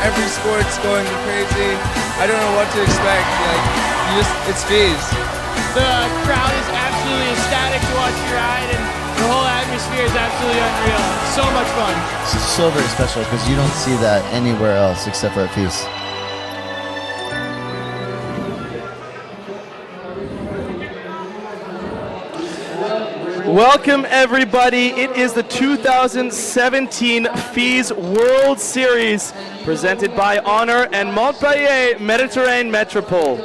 every sport's going crazy. I don't know what to expect. Like, it's FISE. The crowd is absolutely ecstatic to watch you ride, and the whole atmosphere is absolutely unreal. It's so much fun. It's so very special because you don't see that anywhere else except for at FISE. Welcome everybody, it is the 2017 FISE World Series presented by Honor and Montpellier Mediterranean Metropole.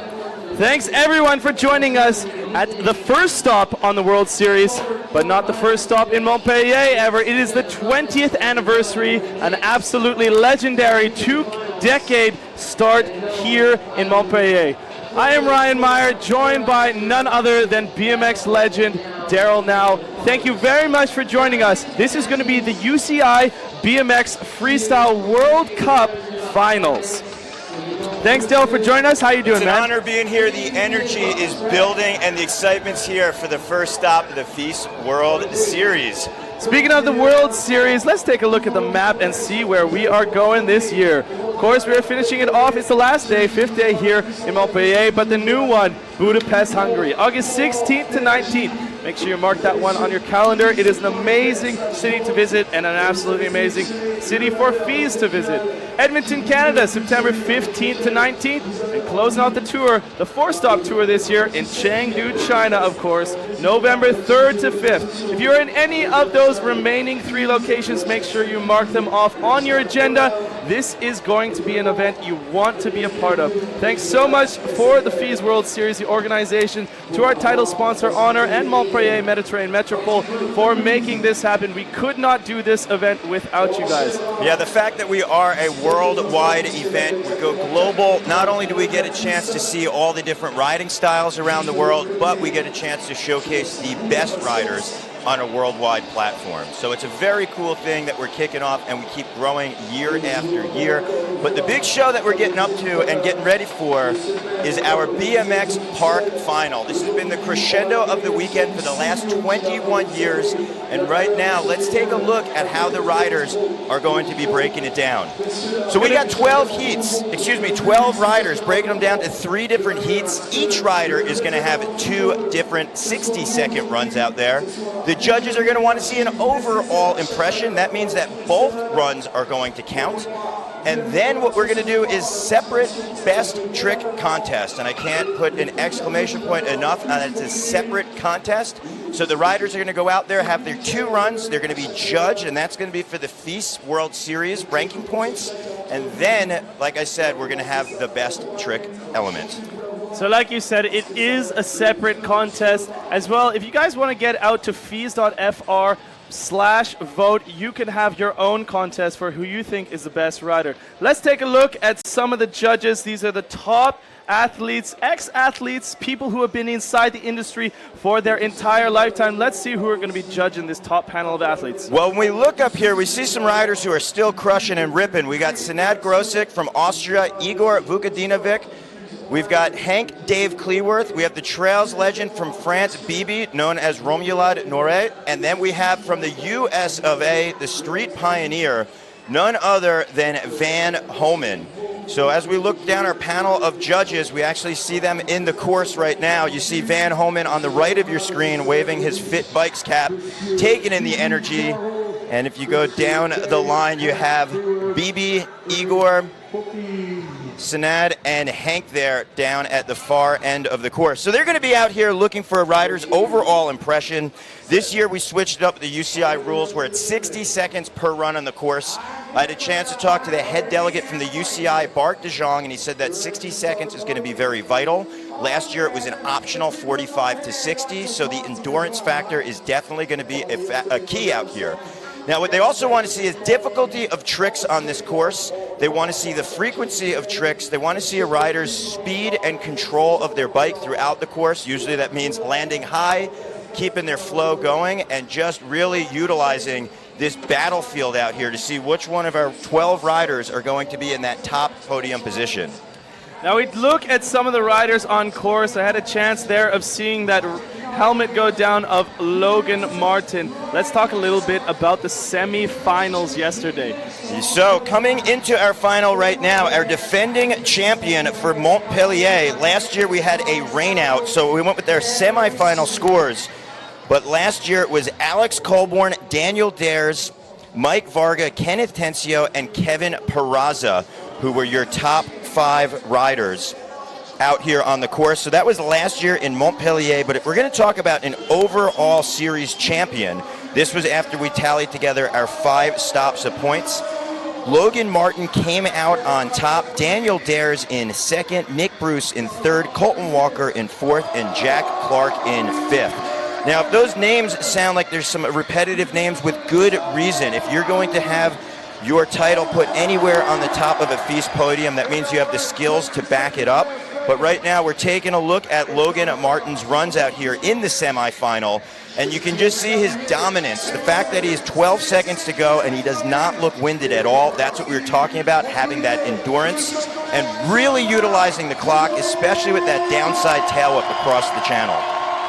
Thanks everyone for joining us at the first stop on the World Series, but not the first stop in Montpellier ever. It is the 20th anniversary, an absolutely legendary 2-decade start here in Montpellier. I am Ryan Meyer, joined by none other than BMX legend Daryl Now. Thank you very much for joining us. This is going to be the UCI BMX Freestyle World Cup Finals. Thanks, Daryl, for joining us. How you doing, man? It's an honor being here. The energy is building, and the excitement's here for the first stop of the FISE World Series. Speaking of the World Series, let's take a look at the map and see where we are going this year. Of course, we are finishing it off. It's the last day, 5th day here in Montpellier, but the new one, Budapest, Hungary, August 16th to 19th. Make sure you mark that one on your calendar. It is an amazing city to visit and an absolutely amazing city for FISE to visit. Edmonton, Canada, September 15th to 19th. And closing out the tour, the 4-stop tour this year in Chengdu, China, of course, November 3rd to 5th. If you're in any of those remaining 3 locations, make sure you mark them off on your agenda. This is going to be an event you want to be a part of. Thanks so much for the FISE World Series, the organization, to our title sponsor, Honor, and Montpellier Mediterranean Metropole for making this happen. We could not do this event without you guys. Yeah, the fact that we are a worldwide event, we go global. Not only do we get a chance to see all the different riding styles around the world, but we get a chance to showcase the best riders on a worldwide platform. So it's a very cool thing that we're kicking off, and we keep growing year after year. But the big show that we're getting up to and getting ready for is our BMX Park Final. This has been the crescendo of the weekend for the last 21 years, and right now let's take a look at how the riders are going to be breaking it down. So we got 12 riders, breaking them down to 3 different heats. Each rider is going to have 2 different 60-second runs out there. The judges are going to want to see an overall impression. That means that both runs are going to count. And then what we're going to do is separate best trick contest. And I can't put an exclamation point enough on it. It's a separate contest. So the riders are going to go out there, have their 2 runs. They're going to be judged, and that's going to be for the FISE World Series ranking points. And then, like I said, we're going to have the best trick element. So like you said, it is a separate contest as well. If you guys want to get out to FISE.fr/vote, you can have your own contest for who you think is the best rider. Let's take a look at some of the judges. These are the top athletes, ex-athletes, people who have been inside the industry for their entire lifetime. Let's see who are going to be judging this top panel of athletes. Well, when we look up here, we see some riders who are still crushing and ripping. We got Senad Grosik from Austria, Igor Vukadinovic. We've got Hank Dave Cleworth. We have the Trails legend from France, Bibi, known as Romuald Noret. And then we have from the US of A, the street pioneer, none other than Van Homan. So as we look down our panel of judges, we actually see them in the course right now. You see Van Homan on the right of your screen waving his Fit Bikes cap, taking in the energy. And if you go down the line, you have Bibi, Igor, Senad, and Hank there down at the far end of the course. So they're going to be out here looking for a rider's overall impression. This year we switched up the UCI rules where it's 60 seconds per run on the course. I had a chance to talk to the head delegate from the UCI, Bart de Jong, and he said that 60 seconds is going to be very vital. Last year it was an optional 45 to 60, so the endurance factor is definitely going to be a key out here. Now, what they also want to see is difficulty of tricks on this course. They want to see the frequency of tricks. They want to see a rider's speed and control of their bike throughout the course. Usually that means landing high, keeping their flow going, and just really utilizing this battlefield out here to see which one of our 12 riders are going to be in that top podium position. Now we look at some of the riders on course. I had a chance there of seeing that helmet go down of Logan Martin. Let's talk a little bit about the semi-finals yesterday. So coming into our final right now, our defending champion for Montpellier. Last year we had a rainout, so we went with their semi-final scores. But last year it was Alex Colborn, Daniel Dares, Mike Varga, Kenneth Tencio, and Kevin Peraza, who were your top 5 riders out here on the course. So that was last year in Montpellier, but if we're going to talk about an overall series champion, this was after we tallied together our 5 stops of points. Logan Martin came out on top, Daniel Dares in 2nd, Nick Bruce in 3rd, Colton Walker in 4th, and Jack Clark in 5th. Now, if those names sound like there's some repetitive names, with good reason. If you're going to have your title put anywhere on the top of a FISE podium, that means you have the skills to back it up. But right now we're taking a look at Logan Martin's runs out here in the semifinal, and you can just see his dominance. The fact that he has 12 seconds to go and he does not look winded at all, that's what we were talking about, having that endurance and really utilizing the clock, especially with that downside tail whip across the channel.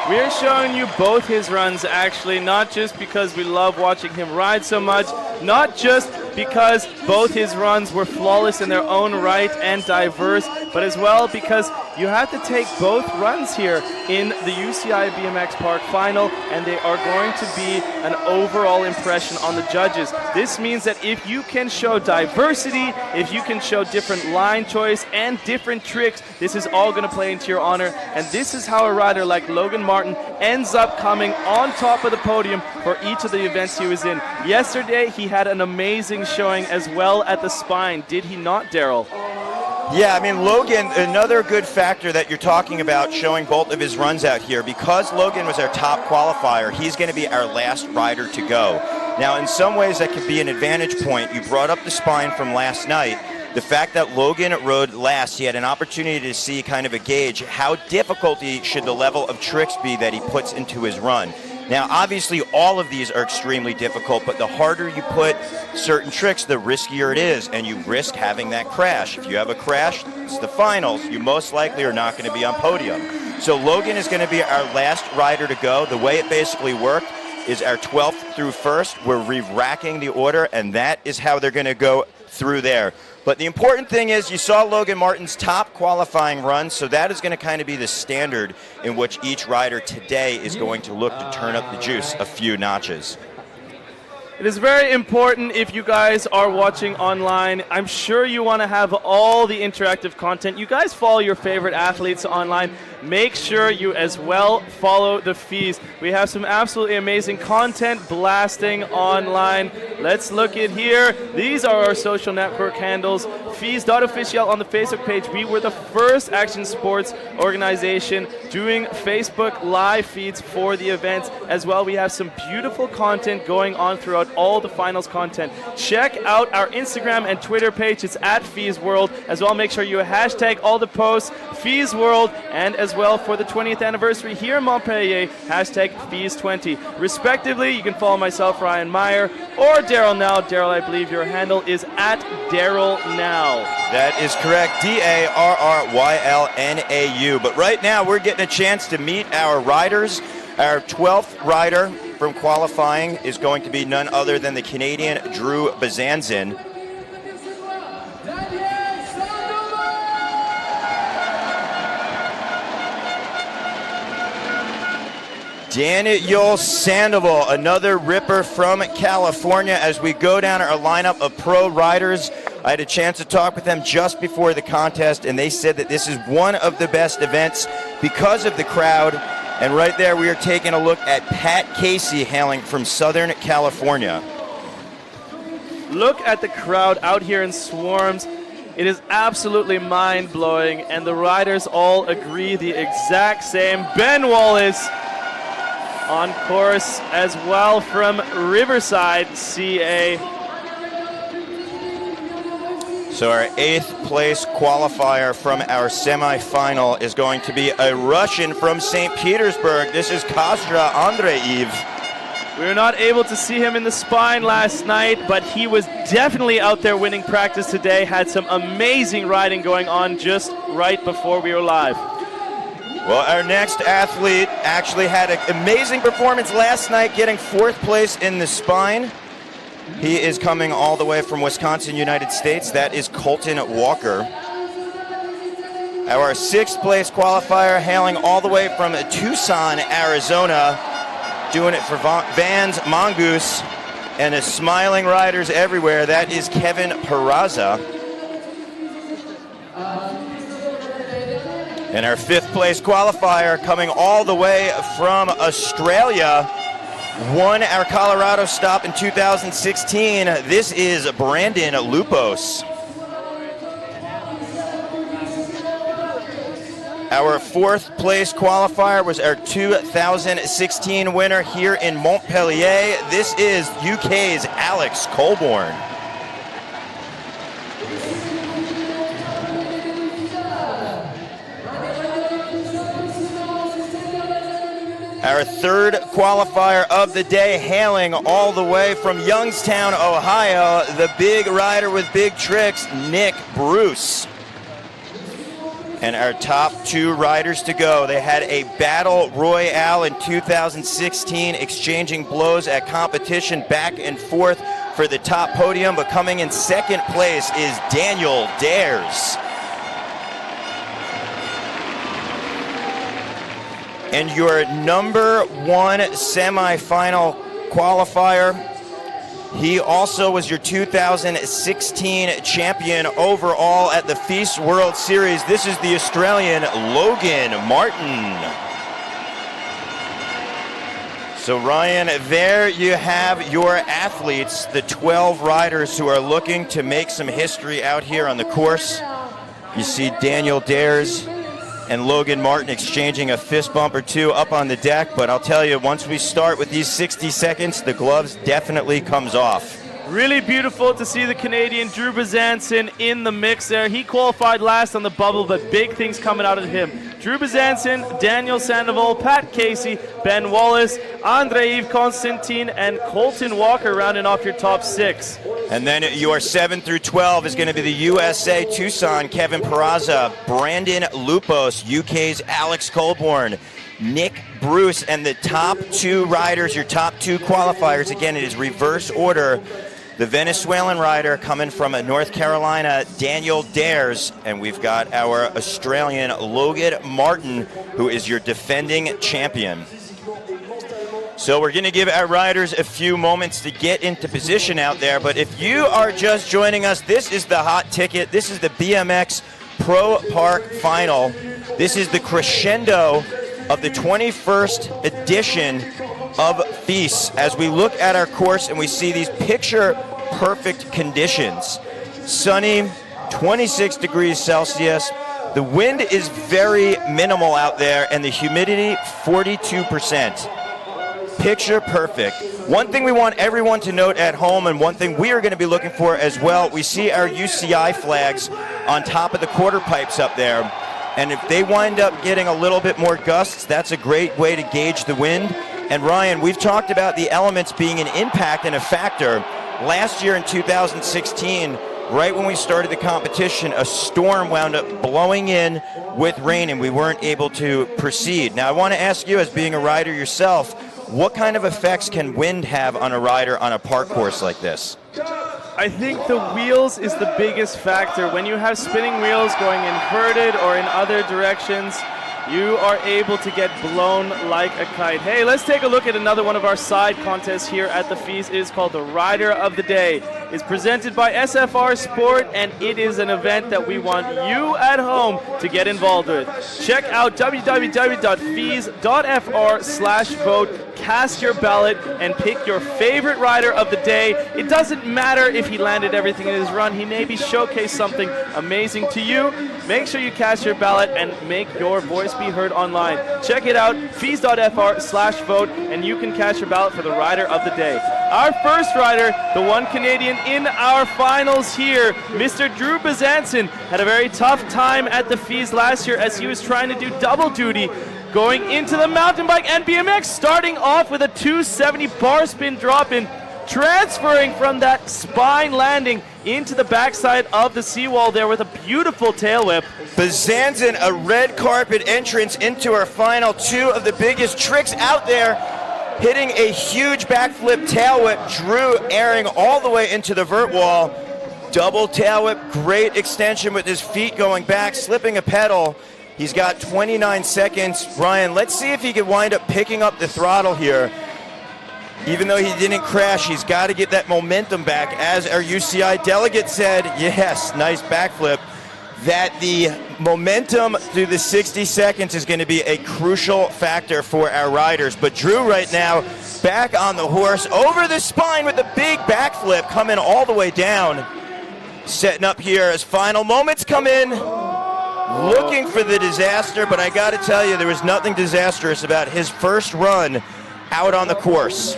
We're showing you both his runs, actually, not just because we love watching him ride so much, not just because both his runs were flawless in their own right and diverse, but as well because you have to take both runs here in the UCI BMX Park final, and they are going to be an overall impression on the judges. This means that if you can show diversity, if you can show different line choice and different tricks, this is all going to play into your honor, and this is how a rider like Logan Martin ends up coming on top of the podium for each of the events he was in. Yesterday, he had an amazing showing as well at the spine, did he not, Daryl? Yeah, I mean, Logan, another good factor that you're talking about, showing both of his runs out here. Because Logan was our top qualifier, he's going to be our last rider to go. Now, in some ways, that could be an advantage point. You brought up the spine from last night. The fact that Logan rode last, he had an opportunity to see kind of a gauge how difficult should the level of tricks be that he puts into his run. Now, obviously, all of these are extremely difficult, but the harder you put certain tricks, the riskier it is, and you risk having that crash. If you have a crash, it's the finals. You most likely are not going to be on podium. So Logan is going to be our last rider to go. The way it basically worked is our 12th through 1st. We're re-racking the order, and that is how they're going to go through there. But the important thing is you saw Logan Martin's top qualifying run, so that is going to kind of be the standard in which each rider today is going to look to turn up the juice a few notches. It is very important if you guys are watching online. I'm sure you want to have all the interactive content. You guys follow your favorite athletes online. Make sure you as well follow the FISE. We have some absolutely amazing content blasting online. Let's look at here. These are our social network handles. FISE.official on the Facebook page. We were the first action sports organization doing Facebook live feeds for the events. As well, we have some beautiful content going on throughout all the finals content. Check out our Instagram and Twitter page. It's at FISE World. As well, make sure you hashtag all the posts, FISE World, and as well for the 20th anniversary here in Montpellier, hashtag FISE20. Respectively, you can follow myself, Ryan Meyer, or Daryl Now. Daryl, I believe your handle is at Daryl Now. That is correct, DARRYLNAU. But right now, we're getting a chance to meet our riders. Our 12th rider from qualifying is going to be none other than the Canadian Drew Bazanzin. Daniel Sandoval, another ripper from California. As we go down our lineup of pro riders, I had a chance to talk with them just before the contest, and they said that this is one of the best events because of the crowd. And right there, we are taking a look at Pat Casey, hailing from Southern California. Look at the crowd out here in swarms. It is absolutely mind-blowing, and the riders all agree the exact same. Ben Wallace on course as well from Riverside, CA. So our 8th place qualifier from our semifinal is going to be a Russian from St. Petersburg. This is Kostra Andreev. We were not able to see him in the spine last night, but he was definitely out there winning practice today. Had some amazing riding going on just right before we were live. Well, our next athlete actually had an amazing performance last night, getting 4th place in the spine. He is coming all the way from Wisconsin, United States. That is Colton Walker. Our 6th place qualifier hailing all the way from Tucson, Arizona, doing it for Vans Mongoose and his smiling riders everywhere. That is Kevin Peraza. And our 5th place qualifier coming all the way from Australia, won our Colorado stop in 2016. This is Brandon Lupos. Our 4th place qualifier was our 2016 winner here in Montpellier. This is UK's Alex Colborne. Our 3rd qualifier of the day, hailing all the way from Youngstown, Ohio, the big rider with big tricks, Nick Bruce. And our top 2 riders to go. They had a battle royale in 2016, exchanging blows at competition back and forth for the top podium, but coming in 2nd place is Daniel Dares. And your number 1 semifinal qualifier, he also was your 2016 champion overall at the FISE World Series. This is the Australian Logan Martin. So Ryan, there you have your athletes, the 12 riders who are looking to make some history out here on the course. You see Daniel Dares and Logan Martin exchanging a fist bump or two up on the deck, but I'll tell you, once we start with these 60 seconds, the gloves definitely comes off. Really beautiful to see the Canadian Drew Bezanson in the mix there. He qualified last on the bubble, but big things coming out of him. Drew Bezanson, Daniel Sandoval, Pat Casey, Ben Wallace, Andrei-Yves Constantin, and Colton Walker rounding off your top 6. And then your 7 through 12 is going to be the USA Tucson, Kevin Peraza, Brandon Lupos, UK's Alex Colborne, Nick Bruce, and the top 2 riders, your top 2 qualifiers. Again, it is reverse order. The Venezuelan rider coming from North Carolina, Daniel Dares, and we've got our Australian Logan Martin, who is your defending champion. So we're going to give our riders a few moments to get into position out there, but if you are just joining us, this is the hot ticket. This is the BMX Pro Park Final. This is the crescendo of the 21st edition of FISE. As we look at our course and we see these picture-perfect conditions. Sunny, 26 degrees Celsius. The wind is very minimal out there, and the humidity, 42%. Picture perfect. One thing we want everyone to note at home, and one thing we are going to be looking for as well, we see our UCI flags on top of the quarter pipes up there. And if they wind up getting a little bit more gusts, that's a great way to gauge the wind. And Ryan, we've talked about the elements being an impact and a factor. Last year in 2016, right when we started the competition, a storm wound up blowing in with rain and we weren't able to proceed. Now I want to ask you, as being a rider yourself, what kind of effects can wind have on a rider on a park course like this? I think the wheels is the biggest factor. When you have spinning wheels going inverted or in other directions, you are able to get blown like a kite. Hey, let's take a look at another one of our side contests here at the FISE. It is called the Rider of the Day. It's presented by SFR Sport, and it is an event that we want you at home to get involved with. Check out www.fise.fr/vote. Cast your ballot and pick your favorite rider of the day. It doesn't matter if he landed everything in his run. He maybe showcased something amazing to you. Make sure you cast your ballot and make your voice be heard online. Check it out, fise.fr/vote, and you can cast your ballot for the rider of the day. Our first rider, the one Canadian in our finals here, Mr. Drew Bezanson, had a very tough time at the FISE last year as he was trying to do double duty, going into the mountain bike and BMX, starting off with a 270 bar spin drop-in, transferring from that spine landing into the backside of the seawall there with a beautiful tail whip. Bazanzin, a red carpet entrance into our final two of the biggest tricks out there, hitting a huge backflip tail whip. Drew airing all the way into the vert wall. Double tail whip, great extension with his feet going back, slipping a pedal. He's got 29 seconds. Ryan, let's see if he can wind up picking up the throttle here. Even though he didn't crash, he's got to get that momentum back. As our UCI delegate said, yes, nice backflip, that the momentum through the 60 seconds is going to be a crucial factor for our riders. But Drew right now back on the horse, over the spine with a big backflip, coming all the way down. Setting up here as final moments come in. Looking for the disaster, but I got to tell you, there was nothing disastrous about his first run out on the course.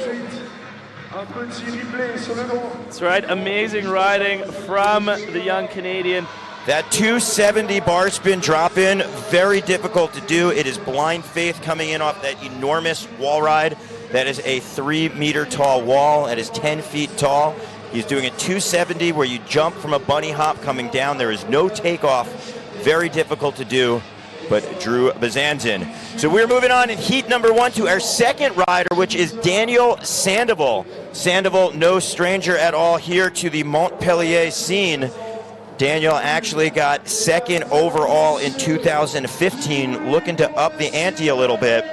That's right, amazing riding from the young Canadian. That 270 bar spin drop in, very difficult to do. It is blind faith coming in off that enormous wall ride. That is a 3-meter tall wall. That is 10 feet tall. He's doing a 270 where you jump from a bunny hop coming down. There is no takeoff. Very difficult to do, but Drew Bazanzin. So we're moving on in heat number 1 to our second rider, which is Daniel Sandoval. Sandoval, no stranger at all here to the Montpellier scene. Daniel actually got second overall in 2015, looking to up the ante a little bit.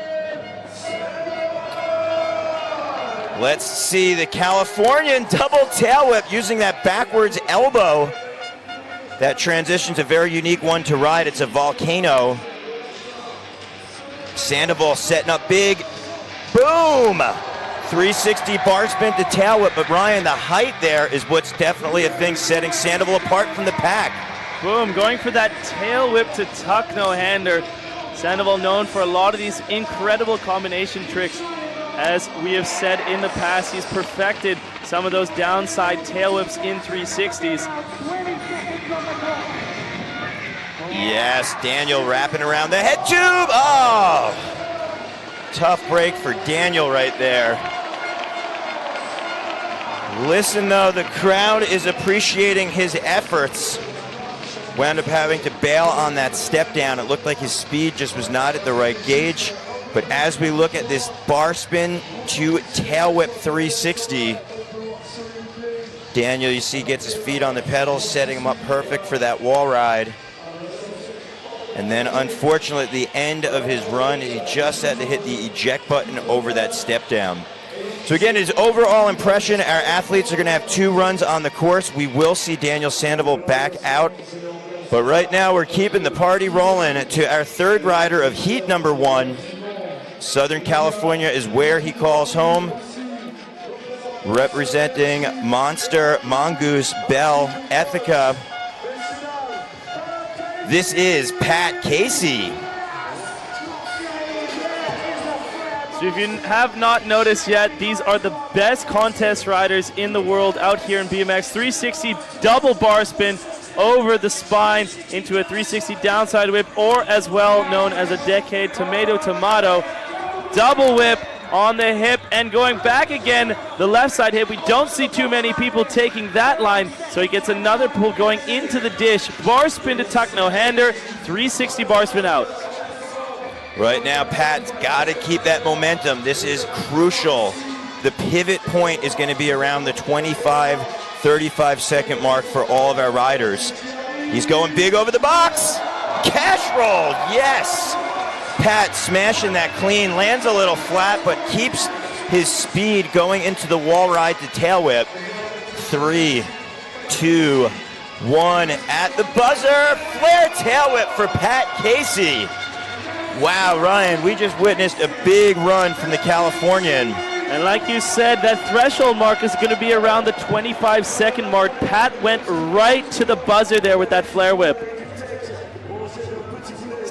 Let's see the Californian double tail whip using that backwards elbow. That transition's a very unique one to ride. It's a volcano. Sandoval setting up big. Boom! 360 bar spin to tail whip, but Ryan, the height there is what's definitely a thing setting Sandoval apart from the pack. Boom, going for that tail whip to tuck no-hander. Sandoval known for a lot of these incredible combination tricks. As we have said in the past, he's perfected some of those downside tail whips in 360s. Yes, Daniel wrapping around the head tube. Oh, tough break for Daniel right there. Listen though, the crowd is appreciating his efforts. Wound up having to bail on that step down. It looked like his speed just was not at the right gauge. But as we look at this bar spin to tail whip 360, Daniel, you see, gets his feet on the pedals, setting him up perfect for that wall ride. And then unfortunately at the end of his run, he just had to hit the eject button over that step down. So again, his overall impression, our athletes are gonna have 2 runs on the course. We will see Daniel Sandoval back out. But right now we're keeping the party rolling to our third rider of heat number 1. Southern California is where he calls home. Representing Monster, Mongoose, Bell, Ethica. This is Pat Casey. So if you have not noticed yet, these are the best contest riders in the world out here in BMX. 360 double bar spin over the spine into a 360 downside whip, or as well known as a decade tomato. Double whip on the hip and going back again, the left side hip. We don't see too many people taking that line, so he gets another pull going into the dish. Bar spin to tuck no-hander, 360 bar spin out. Right now, Pat's got to keep that momentum. This is crucial. The pivot point is going to be around the 25, 35 second mark for all of our riders. He's going big over the box. Cash roll, yes. Pat smashing that clean, lands a little flat, but keeps his speed going into the wall ride to tail whip. 3, 2, 1 at the buzzer. Flare tail whip for Pat Casey. Wow, Ryan, we just witnessed a big run from the Californian. And like you said, that threshold mark is going to be around the 25 second mark. Pat went right to the buzzer there with that flare whip.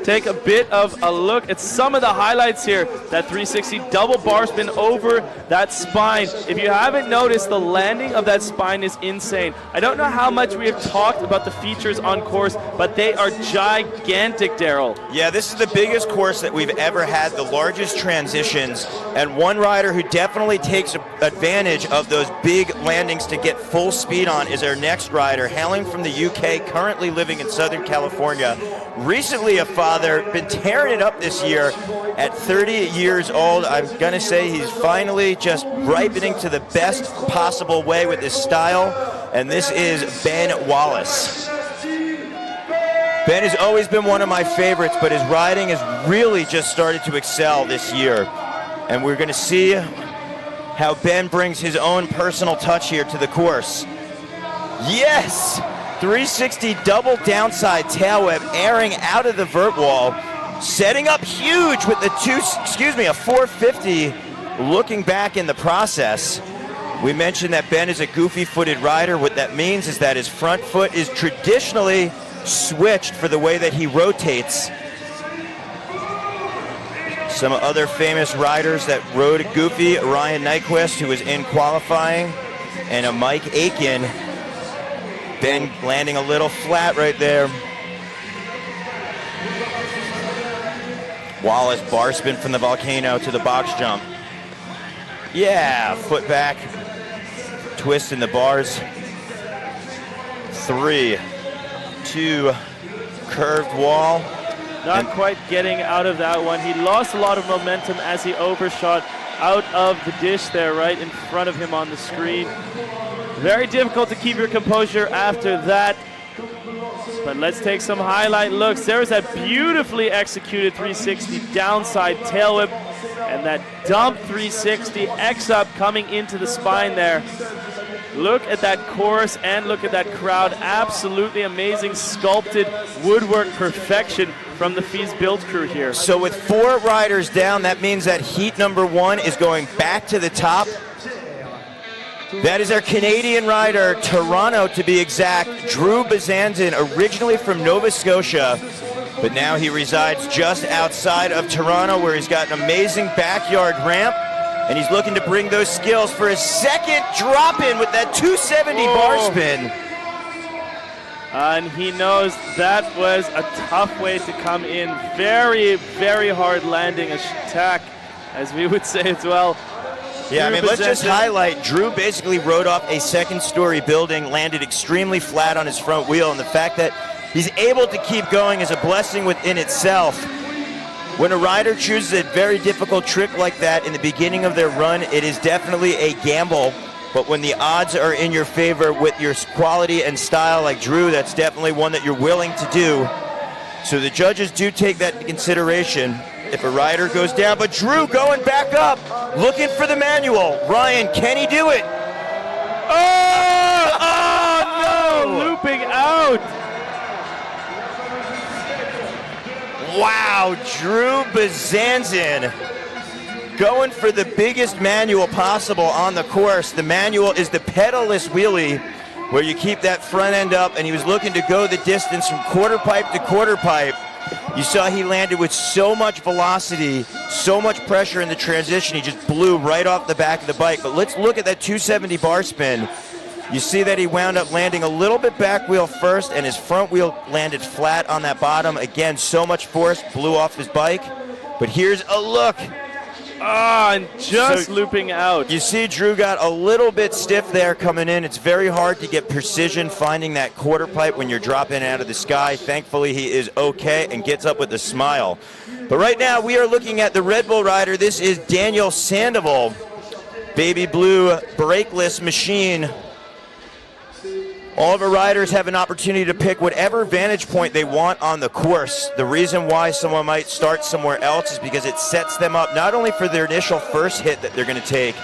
take a bit of a look at some of the highlights here. That 360 double bar spin over that spine. If you haven't noticed, the landing of that spine is insane. I don't know how much we have talked about the features on course, but they are gigantic, Daryl. Yeah, this is the biggest course that we've ever had, the largest transitions, and one rider who definitely takes advantage of those big landings to get full speed on is our next rider, hailing from the UK, currently living in Southern California. Recently a father, been tearing it up this year at 30 years old. I'm going to say he's finally just ripening to the best possible way with his style, and this is Ben Wallace. Ben has always been one of my favorites, but his riding has really just started to excel this year. And we're going to see how Ben brings his own personal touch here to the course. Yes! 360 double downside tail whip, airing out of the vert wall, setting up huge with the a 450, looking back in the process. We mentioned that Ben is a goofy-footed rider. What that means is that his front foot is traditionally switched for the way that he rotates. Some other famous riders that rode goofy, Ryan Nyquist, who was in qualifying, and a Mike Aiken. Ben landing a little flat right there. Wallace bar spin from the volcano to the box jump. Yeah, foot back, twist in the bars. 3, 2, curved wall. Not quite getting out of that one. He lost a lot of momentum as he overshot out of the dish there, right in front of him on the screen. Very difficult to keep your composure after that. But let's take some highlight looks. There is that beautifully executed 360 downside tail whip and that dump 360 X-up coming into the spine there. Look at that course and look at that crowd. Absolutely amazing sculpted woodwork perfection from the FISE build crew here. So with 4 riders down, that means that heat number 1 is going back to the top. That is our Canadian rider, Toronto to be exact, Drew Bezanson, originally from Nova Scotia, but now he resides just outside of Toronto, where he's got an amazing backyard ramp, and he's looking to bring those skills for his second drop-in with that 270 bar spin. And he knows that was a tough way to come in. Very, very hard landing attack, as we would say as well. Yeah, I mean, let's just highlight, Drew basically rode off a second-story building, landed extremely flat on his front wheel, and the fact that he's able to keep going is a blessing within itself. When a rider chooses a very difficult trick like that in the beginning of their run, it is definitely a gamble, but when the odds are in your favor with your quality and style like Drew, that's definitely one that you're willing to do. So the judges do take that into consideration if a rider goes down, but Drew going back up, looking for the manual. Ryan, can he do it? Oh no! Looping out! Wow, Drew Bezanson going for the biggest manual possible on the course. The manual is the pedalless wheelie, where you keep that front end up, and he was looking to go the distance from quarter pipe to quarter pipe. You saw he landed with so much velocity, so much pressure in the transition, he just blew right off the back of the bike. But let's look at that 270 bar spin. You see that he wound up landing a little bit back wheel first, and his front wheel landed flat on that bottom. Again, so much force, blew off his bike. But here's a look. And just looping out. You see Drew got a little bit stiff there coming in. It's very hard to get precision finding that quarter pipe when you're dropping out of the sky. Thankfully, he is okay and gets up with a smile. But right now, we are looking at the Red Bull rider. This is Daniel Sandoval, baby blue brakeless machine. All of our riders have an opportunity to pick whatever vantage point they want on the course. The reason why someone might start somewhere else is because it sets them up not only for their initial first hit that they're going to take,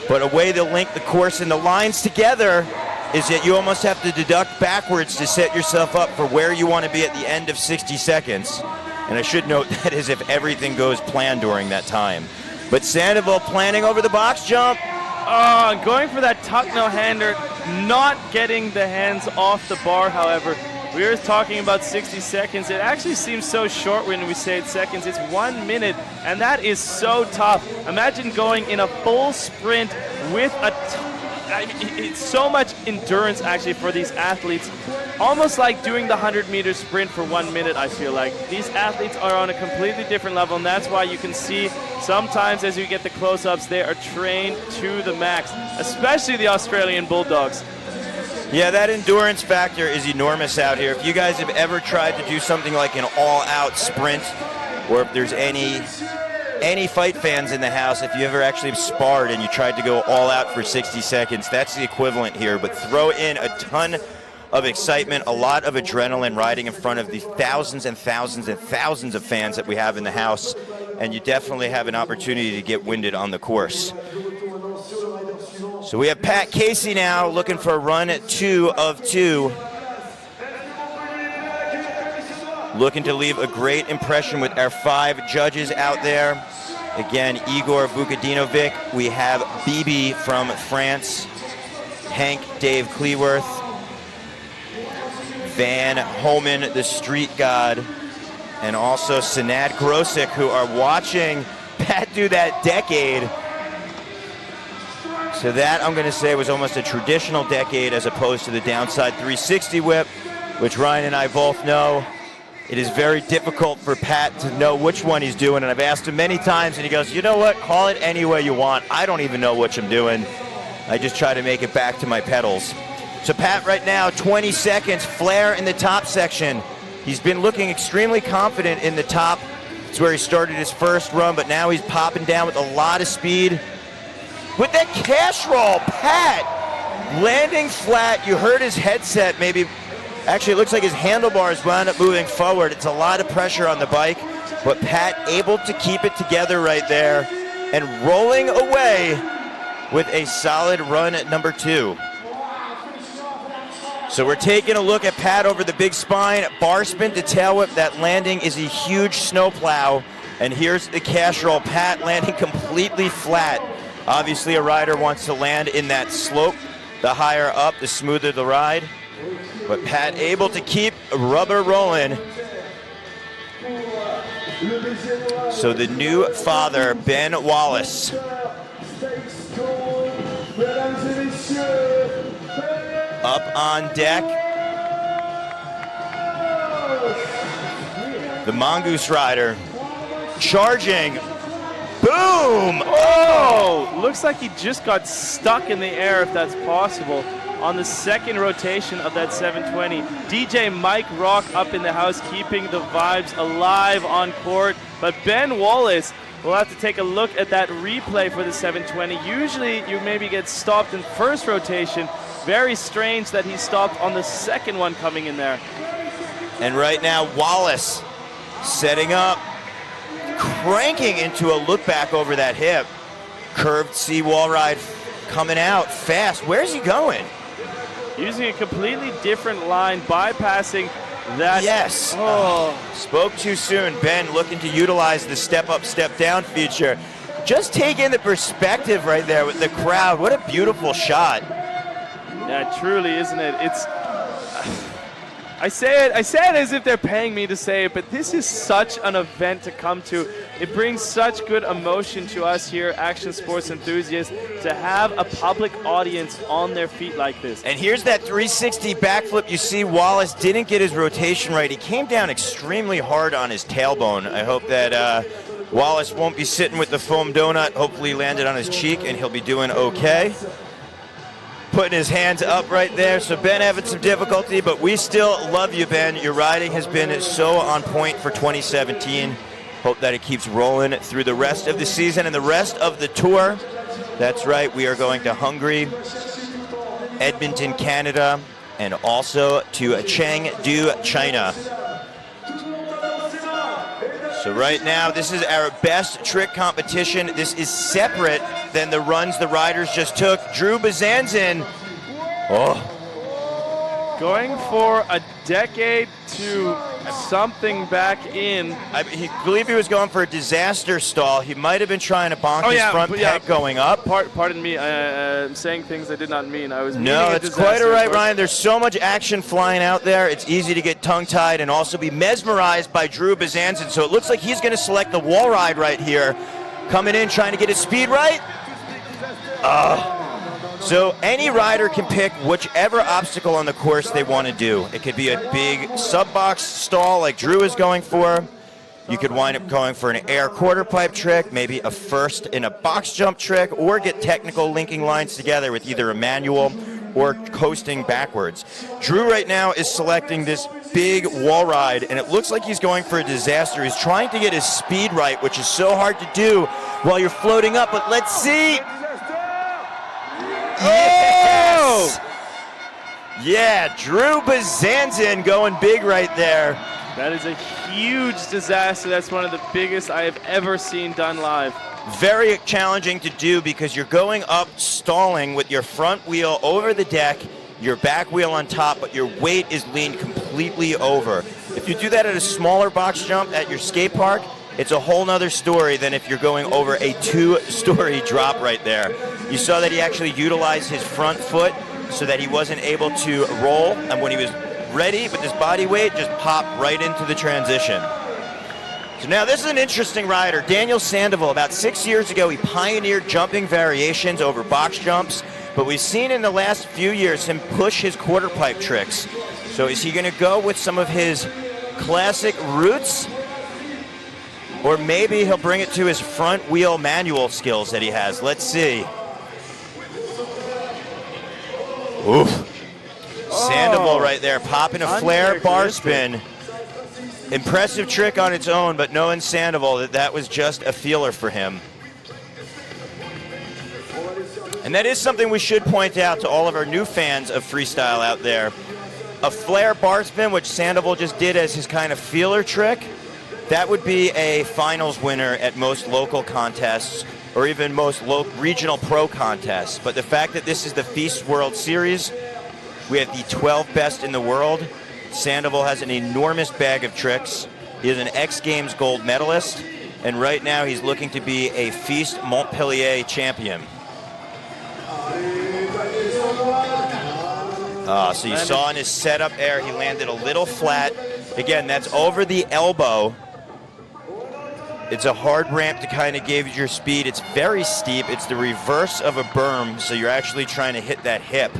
but a way to link the course and the lines together is that you almost have to deduct backwards to set yourself up for where you want to be at the end of 60 seconds. And I should note that is if everything goes planned during that time. But Sandoval planning over the box jump. Going for that tuck no-hander, not getting the hands off the bar, however. We were talking about 60 seconds. It actually seems so short when we say it's seconds. It's 1 minute, and that is so tough. Imagine going in a full sprint with it's so much endurance actually for these athletes. Almost like doing the 100-meter sprint for 1 minute, I feel like. These athletes are on a completely different level, and that's why you can see sometimes as you get the close-ups, they are trained to the max, especially the Australian Bulldogs. Yeah, that endurance factor is enormous out here. If you guys have ever tried to do something like an all-out sprint, or if there's any fight fans in the house, if you ever actually sparred and you tried to go all out for 60 seconds, that's the equivalent here. But throw in a ton of excitement, a lot of adrenaline riding in front of the thousands and thousands and thousands of fans that we have in the house, and you definitely have an opportunity to get winded on the course. So we have Pat Casey now looking for a run at 2 of 2. Looking to leave a great impression with our 5 judges out there. Again, Igor Vukadinovic. We have Bibi from France. Hank Dave Cleworth. Van Homan, the street god. And also Sanad Grosic, who are watching Pat do that decade. So that, I'm going to say, was almost a traditional decade as opposed to the downside 360 whip, which Ryan and I both know. It is very difficult for Pat to know which one he's doing, and I've asked him many times, and he goes, you know what, call it any way you want. I don't even know which I'm doing. I just try to make it back to my pedals. So Pat right now, 20 seconds, flare in the top section. He's been looking extremely confident in the top. It's where he started his first run, but now he's popping down with a lot of speed. With that cash roll, Pat landing flat. You heard his headset maybe. Actually, it looks like his handlebars wound up moving forward. It's a lot of pressure on the bike, but Pat able to keep it together right there and rolling away with a solid run at number 2. So we're taking a look at Pat over the big spine, bar spin to tail whip. That landing is a huge snowplow, and here's the cash roll. Pat landing completely flat. Obviously, a rider wants to land in that slope. The higher up, the smoother the ride. But Pat able to keep rubber rolling. So the new father, Ben Wallace. Up on deck. The Mongoose rider charging. Boom! Oh! Looks like he just got stuck in the air, if that's possible, on the second rotation of that 720. DJ Mike Rock up in the house, keeping the vibes alive on court. But Ben Wallace will have to take a look at that replay for the 720. Usually you maybe get stopped in first rotation. Very strange that he stopped on the second one coming in there. And right now, Wallace setting up, cranking into a look back over that hip. Curved C-wall ride coming out fast. Where's he going? Using a completely different line, bypassing that. Yes. Oh. Spoke too soon. Ben looking to utilize the step up, step down feature. Just take in the perspective right there with the crowd. What a beautiful shot. Yeah, truly, isn't it? It's. I say it as if they're paying me to say it, but this is such an event to come to. It brings such good emotion to us here, action sports enthusiasts, to have a public audience on their feet like this. And here's that 360 backflip. You see Wallace didn't get his rotation right. He came down extremely hard on his tailbone. I hope that Wallace won't be sitting with the foam donut. Hopefully he landed on his cheek and he'll be doing okay. Putting his hands up right there. So Ben having some difficulty, but we still love you, Ben. Your riding has been so on point for 2017. Hope that it keeps rolling through the rest of the season and the rest of the tour. That's right, we are going to Hungary, Edmonton, Canada, and also to Chengdu, China. So right now, this is our best trick competition. This is separate than the runs the riders just took. Drew Bazanzin, Going for a decade to something back in. I believe he was going for a disaster stall. He might have been trying to bonk his front peg going up. Pardon me, I'm saying things I did not mean. I was No, it's quite all right, Ryan. There's so much action flying out there. It's easy to get tongue-tied and also be mesmerized by Drew Bezanson. So it looks like he's going to select the wall ride right here. Coming in, trying to get his speed right. So any rider can pick whichever obstacle on the course they want to do. It could be a big sub-box stall like Drew is going for. You could wind up going for an air quarter pipe trick, maybe a first in a box jump trick, or get technical linking lines together with either a manual or coasting backwards. Drew right now is selecting this big wall ride, and it looks like he's going for a disaster. He's trying to get his speed right, which is so hard to do while you're floating up, but let's see. Yes! Yeah, Drew Bezanson going big right there. That is a huge disaster. That's one of the biggest I have ever seen done live. Very challenging to do because you're going up stalling with your front wheel over the deck, your back wheel on top, but your weight is leaned completely over. If you do that at a smaller box jump at your skate park, it's a whole nother story than if you're going over a 2-story drop right there. You saw that he actually utilized his front foot so that he wasn't able to roll, and when he was ready with his body weight, just popped right into the transition. So now this is an interesting rider, Daniel Sandoval. About 6 years ago, he pioneered jumping variations over box jumps, but we've seen in the last few years him push his quarter pipe tricks. So is he gonna go with some of his classic roots? Or maybe he'll bring it to his front wheel manual skills that he has. Let's see. Oof. Sandoval right there, popping a flare bar spin. Impressive trick on its own, but knowing Sandoval that was just a feeler for him. And that is something we should point out to all of our new fans of freestyle out there. A flare bar spin, which Sandoval just did as his kind of feeler trick, that would be a finals winner at most local contests or even most regional pro contests. But the fact that this is the FISE World Series, we have the 12 best in the world. Sandoval has an enormous bag of tricks. He is an X Games gold medalist, and right now he's looking to be a FISE Montpellier champion. So you saw in his setup air, he landed a little flat. Again, that's over the elbow. It's a hard ramp to kind of gauge your speed. It's very steep. It's the reverse of a berm, so you're actually trying to hit that hip.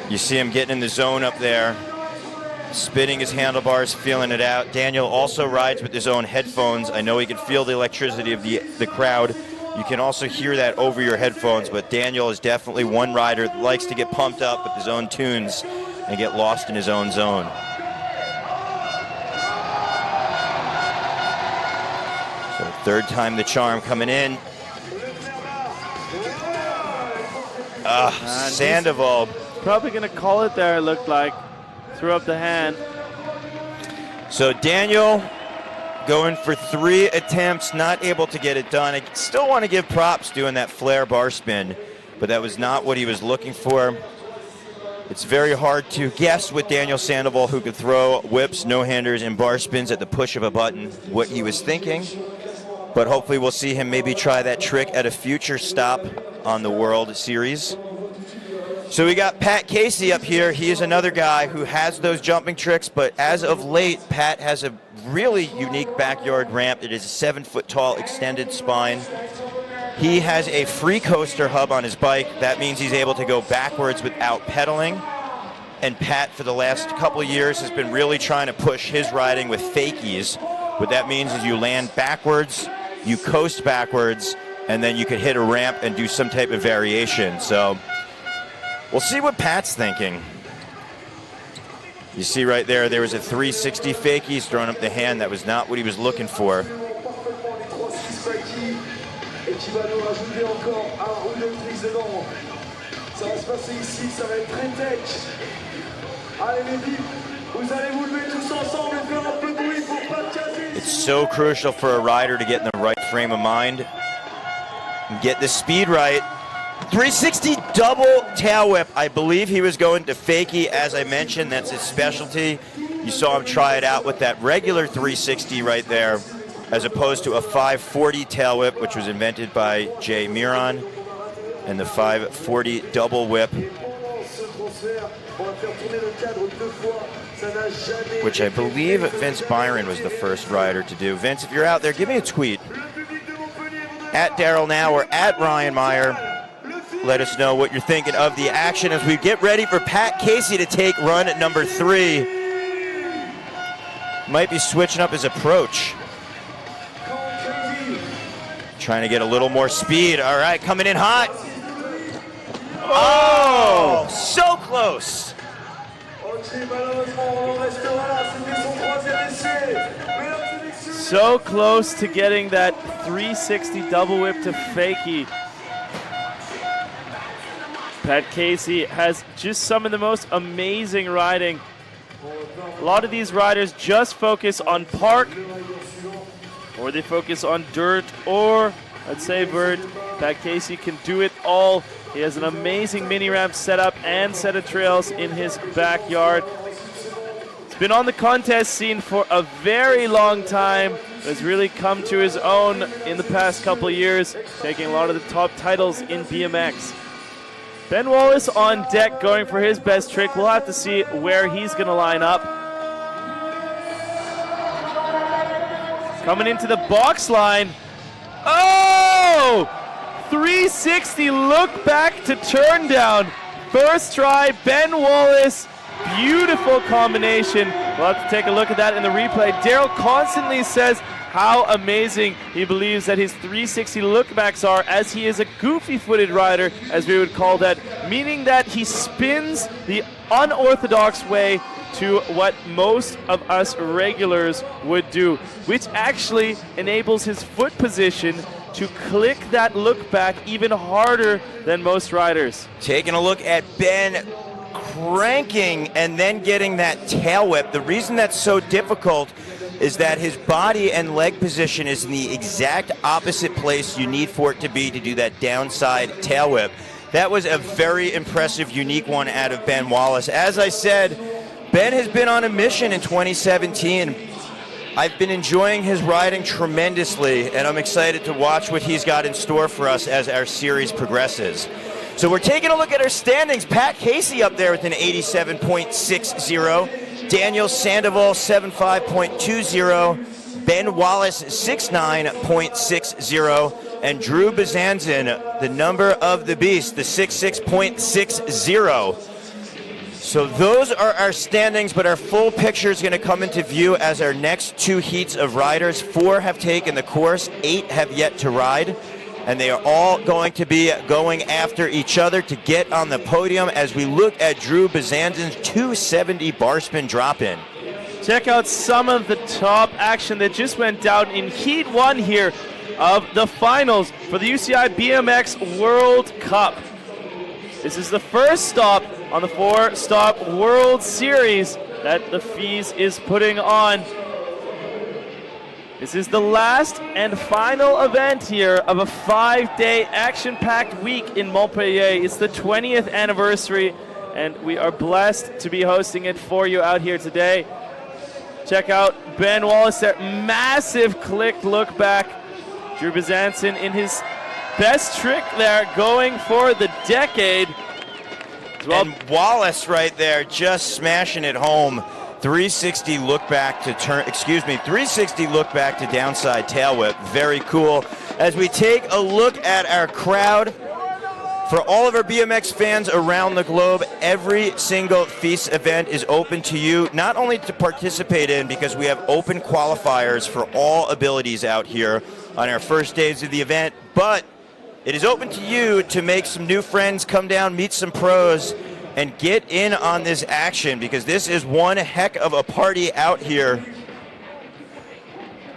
You see him getting in the zone up there, spinning his handlebars, feeling it out. Daniel also rides with his own headphones. I know he can feel the electricity of the crowd. You can also hear that over your headphones, but Daniel is definitely one rider that likes to get pumped up with his own tunes and get lost in his own zone. So third time the charm coming in. Sandoval. Probably going to call it there, it looked like. Threw up the hand. So Daniel going for 3 attempts, not able to get it done. I still want to give props doing that flare bar spin, but that was not what he was looking for. It's very hard to guess with Daniel Sandoval, who could throw whips, no-handers, and bar spins at the push of a button, what he was thinking. But hopefully we'll see him maybe try that trick at a future stop on the World Series. So we got Pat Casey up here. He is another guy who has those jumping tricks, but as of late, Pat has a really unique backyard ramp. It is a 7-foot tall extended spine. He has a free coaster hub on his bike. That means he's able to go backwards without pedaling. And Pat, for the last couple of years, has been really trying to push his riding with fakies. What that means is you land backwards, you coast backwards, and then you could hit a ramp and do some type of variation. So we'll see what Pat's thinking. You see right there, there was a 360 fake. He's throwing up the hand. That was not what he was looking for. It's so crucial for a rider to get in the right frame of mind and get the speed right. 360 double tail whip. I believe he was going to fakie, as I mentioned. That's his specialty. You saw him try it out with that regular 360 right there, as opposed to a 540 tail whip, which was invented by Jay Miron, and the 540 double whip, which I believe Vince Byron was the first rider to do. Vince, if you're out there, give me a tweet. At Daryl Now or at Ryan Meyer. Let us know what you're thinking of the action as we get ready for Pat Casey to take run at number 3. Might be switching up his approach. Trying to get a little more speed. All right, coming in hot. Oh, so close. So close to getting that 360 double whip to fakie. Pat Casey has just some of the most amazing riding. A lot of these riders just focus on park, or they focus on dirt, or I'd say vert. Pat Casey can do it all. He has an amazing mini ramp setup and set of trails in his backyard. He's been on the contest scene for a very long time. Has really come to his own in the past couple of years, taking a lot of the top titles in BMX. Ben Wallace on deck going for his best trick. We'll have to see where he's going to line up. Coming into the box line. Oh! 360 look back to turn down. First try, Ben Wallace. Beautiful combination. We'll have to take a look at that in the replay. Daryl constantly says how amazing he believes that his 360 lookbacks are, as he is a goofy-footed rider, as we would call that, meaning that he spins the unorthodox way to what most of us regulars would do, which actually enables his foot position to click that look back even harder than most riders. Taking a look at Ben cranking and then getting that tail whip. The reason that's so difficult is that his body and leg position is in the exact opposite place you need for it to be to do that downside tail whip. That was a very impressive, unique one out of Ben Wallace. As I said, Ben has been on a mission in 2017. I've been enjoying his riding tremendously, and I'm excited to watch what he's got in store for us as our series progresses. So we're taking a look at our standings. Pat Casey up there with an 87.60. Daniel Sandoval 75.20. Ben Wallace 69.60. And Drew Bezanson, the number of the beast, the 66.60. So those are our standings, but our full picture is going to come into view as our next 2 heats of riders. 4 have taken the course, 8 have yet to ride, and they are all going to be going after each other to get on the podium as we look at Drew Bezanson's 270 bar spin drop-in. Check out some of the top action that just went down in Heat 1 here of the finals for the UCI BMX World Cup. This is the first stop on the 4-stop World Series that the FISE is putting on. This is the last and final event here of a 5-day action-packed week in Montpellier. It's the 20th anniversary, and we are blessed to be hosting it for you out here today. Check out Ben Wallace there, massive click look back. Drew Bezanson in his best trick there, going for the decade. Well, and Wallace right there just smashing it home. 360 look back to 360 look back to downside tail whip. Very cool. As we take a look at our crowd, for all of our BMX fans around the globe, every single FISE event is open to you, not only to participate in, because we have open qualifiers for all abilities out here on our first days of the event, but it is open to you to make some new friends, come down, meet some pros, and get in on this action, because this is one heck of a party out here.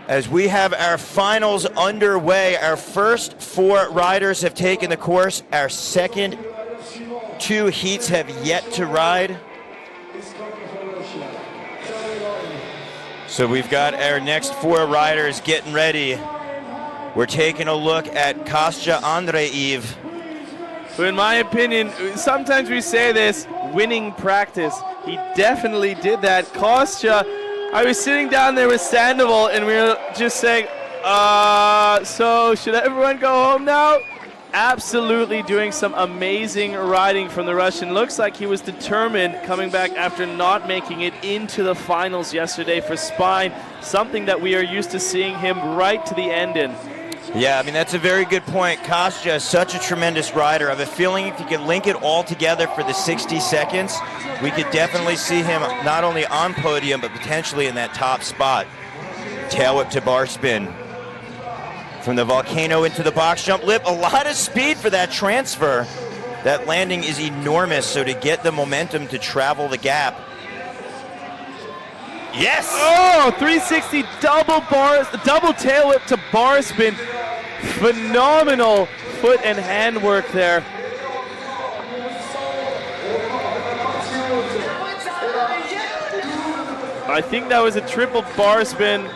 As we have our finals underway, our first 4 riders have taken the course. Our second 2 heats have yet to ride. So we've got our next 4 riders getting ready. We're taking a look at Kostya Andreev who in my opinion, sometimes we say this, winning practice. He definitely did that. Kostya, I was sitting down there with Sandoval and we were just saying, so should everyone go home now? Absolutely doing some amazing riding from the Russian. Looks like he was determined coming back after not making it into the finals yesterday for Spine, something that we are used to seeing him right to the end in. Yeah, I mean, that's a very good point. Kostya is such a tremendous rider. I have a feeling if he could link it all together for the 60 seconds, we could definitely see him not only on podium, but potentially in that top spot. Tail whip to bar spin. From the volcano into the box jump lip, a lot of speed for that transfer. That landing is enormous, so to get the momentum to travel the gap. Yes! Oh, 360 double tail whip to bar spin. Phenomenal foot and hand work there. I think that was a triple bar spin.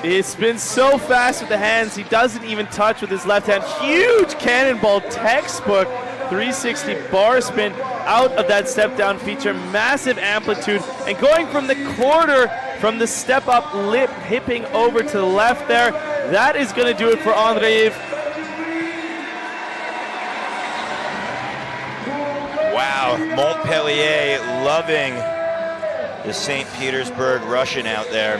He spins so fast with the hands, he doesn't even touch with his left hand. Huge cannonball, textbook 360 bar spin out of that step down feature. Massive amplitude, and going from the quarter, from the step up lip, hipping over to the left there. That is going to do it for Andreev. Wow, Montpellier loving the St. Petersburg Russian out there.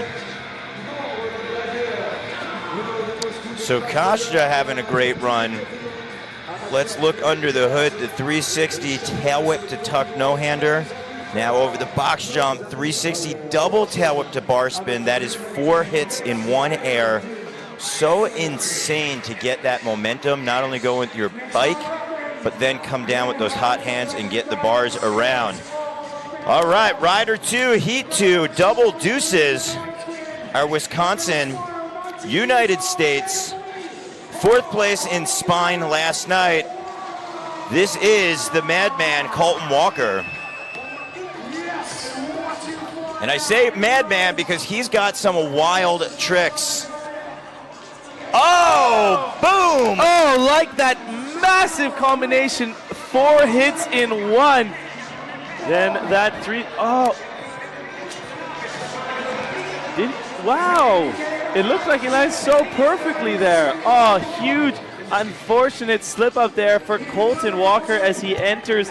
So Kostya having a great run. Let's look under the hood. The 360 tail whip to tuck no-hander. Now over the box jump, 360 double tail whip to bar spin. That is 4 hits in one air. So insane to get that momentum, not only go with your bike, but then come down with those hot hands and get the bars around. All right, rider 2, heat 2, double deuces. Our Wisconsin, United States, 4th place in Spine last night. This is the madman, Colton Walker. And I say madman because he's got some wild tricks. Oh, boom! Oh, like that massive combination, 4 hits in one. Then that 3, oh. Wow. It looked like he landed so perfectly there. Oh, huge, unfortunate slip up there for Colton Walker as he enters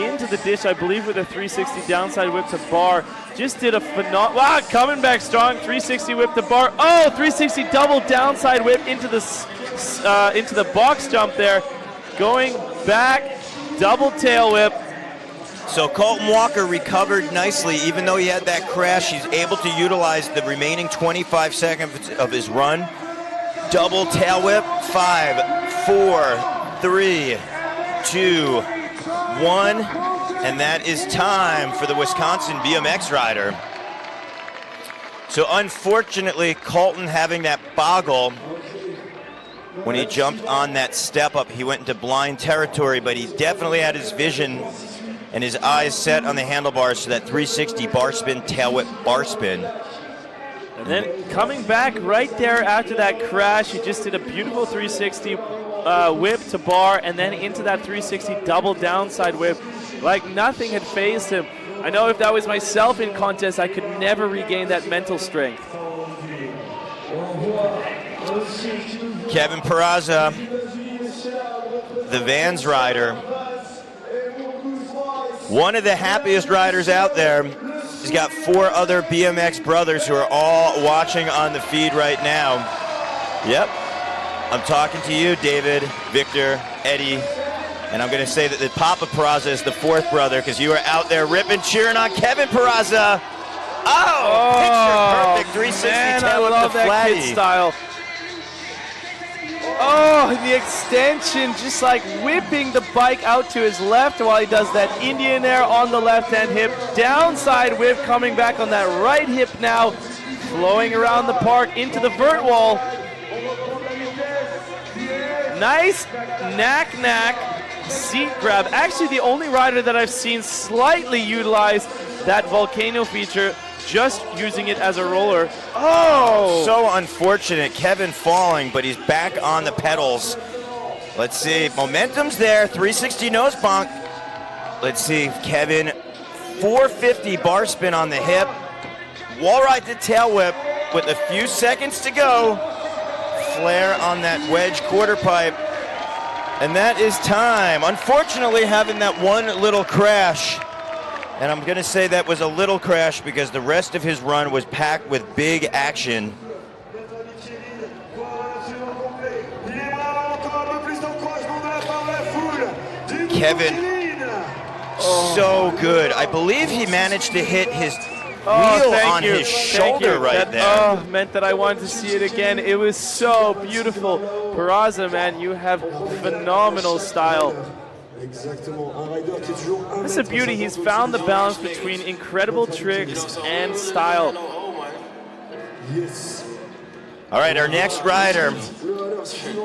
into the dish, I believe with a 360 downside whip to bar. Just did a phenomenal, wow, coming back strong, 360 whip to bar. Oh, 360 double downside whip into the box jump there. Going back, double tail whip. So Colton Walker recovered nicely. Even though he had that crash, he's able to utilize the remaining 25 seconds of his run. Double tail whip, 5, 4, 3, 2, 1. And that is time for the Wisconsin BMX rider. So unfortunately, Colton having that boggle, when he jumped on that step up, he went into blind territory, but he definitely had his vision and his eyes set on the handlebars to that 360 bar spin, tail whip, bar spin. And then coming back right there after that crash, he just did a beautiful 360 whip to bar, and then into that 360 double downside whip like nothing had phased him. I know if that was myself in contest, I could never regain that mental strength. Kevin Peraza, the Vans rider, one of the happiest riders out there. He's got 4 other BMX brothers who are all watching on the feed right now. Yep, I'm talking to you, David, Victor, Eddie, and I'm going to say that the Papa Peraza is the 4th brother because you are out there ripping, cheering on Kevin Peraza. Oh, picture perfect 360 man, tail I whip love to that flatty. kid style. Oh, the extension, just like whipping the bike out to his left while he does that Indian air on the left-hand hip. Downside whip coming back on that right hip now, flowing around the park into the vert wall. Nice knack seat grab. Actually, the only rider that I've seen slightly utilize that volcano feature, just using it as a roller. Oh! So unfortunate, Kevin falling, but he's back on the pedals. Let's see, momentum's there, 360 nose bonk. Let's see, Kevin, 450 bar spin on the hip. Wall ride to tail whip with a few seconds to go. Flare on that wedge quarter pipe. And that is time. Unfortunately, having that one little crash. And I'm gonna say that was a little crash because the rest of his run was packed with big action. Kevin, so good. I believe he managed to hit his wheel on his shoulder right there. Oh, meant that I wanted to see it again. It was so beautiful. Peraza, man, you have phenomenal style. This is a beauty. He's found the balance between incredible tricks and style. All right, our next rider,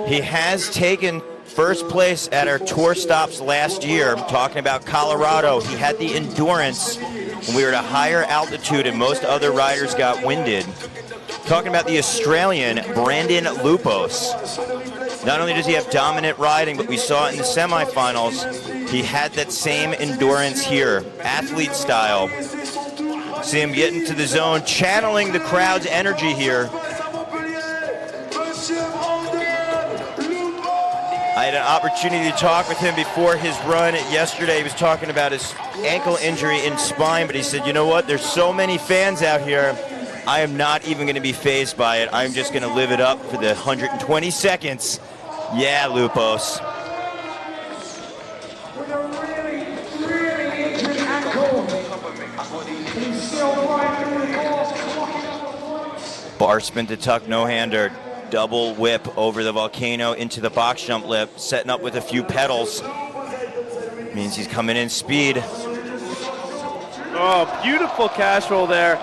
he has taken first place at our tour stops last year. I'm talking about Colorado. He had the endurance when we were at a higher altitude and most other riders got winded. Talking about the Australian, Brandon Lupos. Not only does he have dominant riding, but we saw it in the semifinals, he had that same endurance here, athlete style. See him get into the zone, channeling the crowd's energy here. I had an opportunity to talk with him before his run yesterday. He was talking about his ankle injury in spine, but he said, you know what, there's so many fans out here, I am not even going to be fazed by it. I'm just going to live it up for the 120 seconds. Yeah, Lupos. Bar spin to tuck no-hander. Double whip over the volcano into the box jump lip, setting up with a few pedals. Means he's coming in speed. Oh, beautiful cash roll there.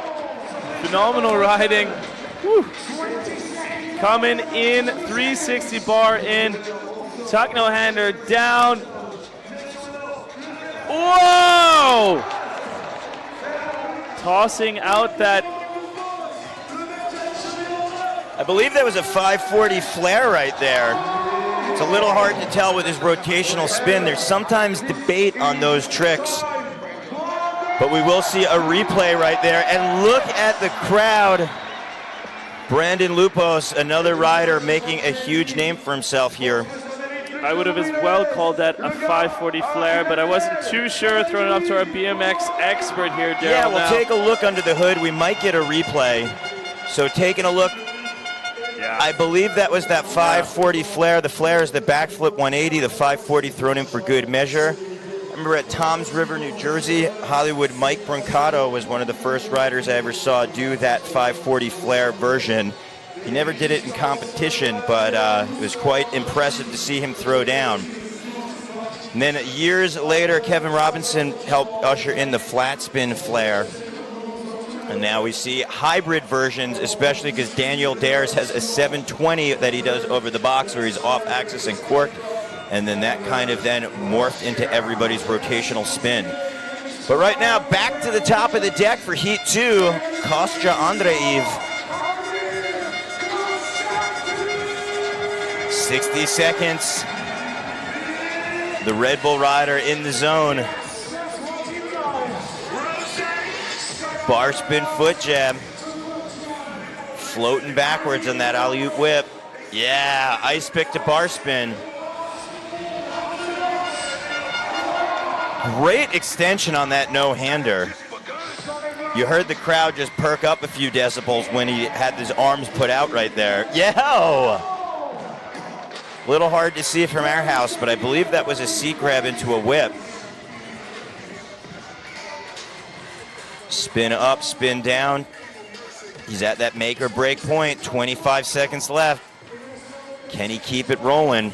Phenomenal riding. Whew. Coming in, 360 bar in. Tuck no hander down. Whoa! Tossing out that. I believe that was a 540 flare right there. It's a little hard to tell with his rotational spin. There's sometimes debate on those tricks, but we will see a replay right there. And look at the crowd. Brandon Lupos, another rider making a huge name for himself here. I would have as well called that a 540 flare, but I wasn't too sure. Throwing it up to our BMX expert here, Daryl. Yeah, we'll take a look under the hood. We might get a replay. So taking a look, I believe that was that 540 flare. The flare is the backflip 180, the 540 thrown in for good measure. I remember at Toms River, New Jersey, Hollywood Mike Brancato was one of the first riders I ever saw do that 540 flare version. He never did it in competition, but it was quite impressive to see him throw down. And then years later, Kevin Robinson helped usher in the flat spin flare. And now we see hybrid versions, especially because Daniel Dares has a 720 that he does over the box where he's off axis and cork. And then that kind of then morphed into everybody's rotational spin. But right now, back to the top of the deck for Heat 2, Kostya Andreev. 60 seconds. The Red Bull rider in the zone. Bar spin foot jab. Floating backwards on that alley-oop whip. Yeah, ice pick to bar spin. Great extension on that no-hander. You heard the crowd just perk up a few decibels when he had his arms put out right there. Yo! A little hard to see from our house, but I believe that was a seat grab into a whip. Spin up, spin down. He's at that make or break point. 25 seconds left. Can he keep it rolling?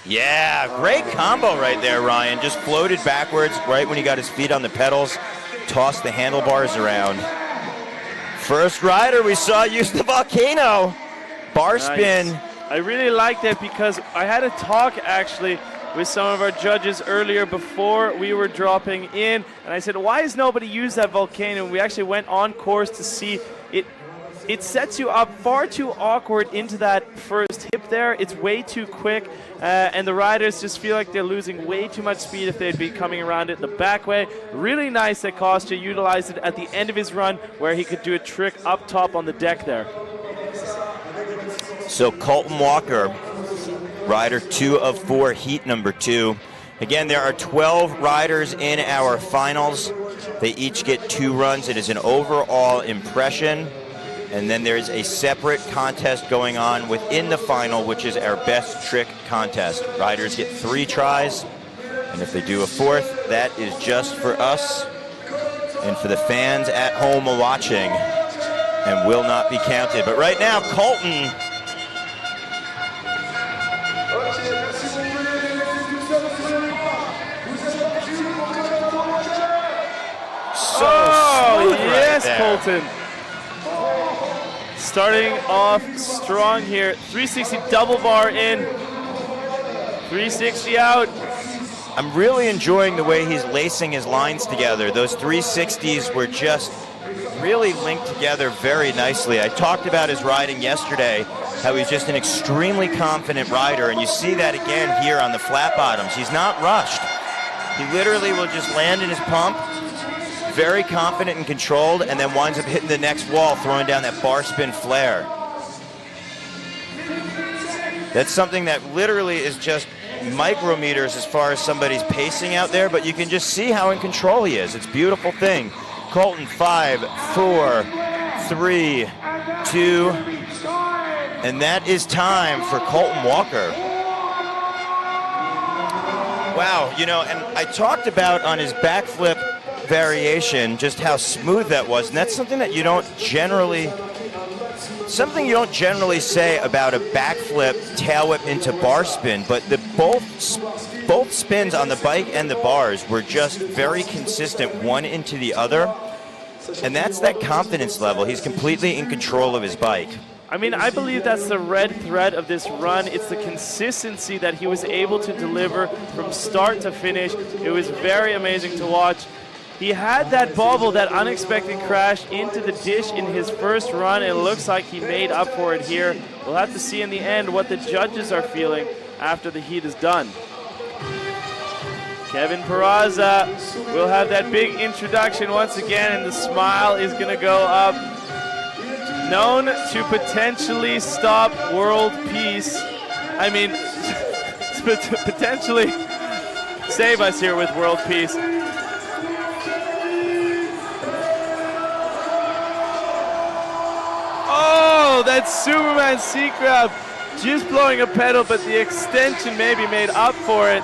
Yeah, great combo right there, Ryan. Just floated backwards right when he got his feet on the pedals. Tossed the handlebars around. First rider we saw use the volcano. Bar spin. Nice. I really liked it because I had a talk actually with some of our judges earlier before we were dropping in, and I said, why has nobody used that volcano? And we actually went on course to see it. It sets you up far too awkward into that first hip there, it's way too quick, and the riders just feel like they're losing way too much speed if they'd be coming around it the back way. Really nice that Kostya utilized it at the end of his run where he could do a trick up top on the deck there. So Colton Walker, rider 2 of 4, heat number 2. Again, there are 12 riders in our finals. They each get 2 runs. It is an overall impression. And then there's a separate contest going on within the final, which is our best trick contest. Riders get 3 tries, and if they do a 4th, that is just for us and for the fans at home watching and will not be counted. But right now, Colton. Yes, right, Colton. Starting off strong here. 360 double bar in. 360 out. I'm really enjoying the way he's lacing his lines together. Those 360s were just really linked together very nicely. I talked about his riding yesterday, how he's just an extremely confident rider, and you see that again here on the flat bottoms. He's not rushed. He literally will just land in his pump, very confident and controlled, and then winds up hitting the next wall, throwing down that bar spin flare. That's something that literally is just micrometers as far as somebody's pacing out there, but you can just see how in control he is. It's a beautiful thing. Colton, 5, 4, 3, 2, and that is time for Colton Walker. Wow, you know, and I talked about on his backflip variation just how smooth that was, and that's something that you don't generally say about a backflip tail whip into bar spin, but both spins on the bike and the bars were just very consistent, one into the other, and that's that confidence level. He's completely in control of his bike. I mean, I believe that's the red thread of this run. It's the consistency that he was able to deliver from start to finish. It was very amazing to watch. He had that bobble, that unexpected crash into the dish in his first run. It looks like he made up for it here. We'll have to see in the end what the judges are feeling after the heat is done. Kevin Peraza will have that big introduction once again, and the smile is going to go up. Known to potentially stop world peace. I mean, potentially save us here with world peace. Oh, that Superman C grab, just blowing a pedal, but the extension maybe made up for it.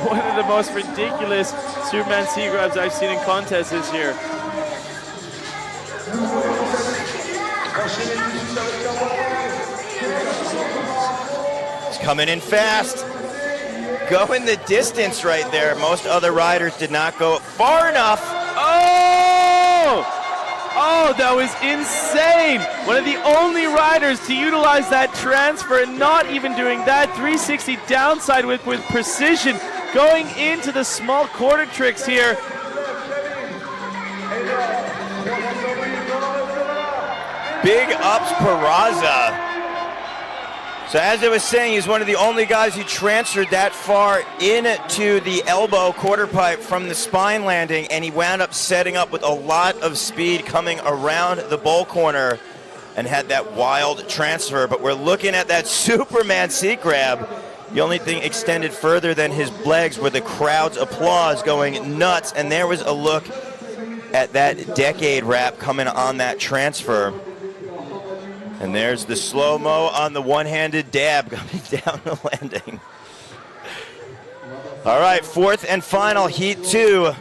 One of the most ridiculous Superman C grabs I've seen in contests this year. He's coming in fast. Going the distance right there. Most other riders did not go far enough. Oh, that was insane. One of the only riders to utilize that transfer and not even doing that 360 downside with precision, going into the small quarter tricks here. Big ups Peraza. So as I was saying, he's one of the only guys who transferred that far into the elbow quarter pipe from the spine landing, and he wound up setting up with a lot of speed coming around the bowl corner and had that wild transfer. But we're looking at that Superman seat grab. The only thing extended further than his legs were the crowd's applause going nuts, and there was a look at that decade wrap coming on that transfer. And there's the slow-mo on the one-handed dab coming down the landing. All right, 4th and final, heat 2.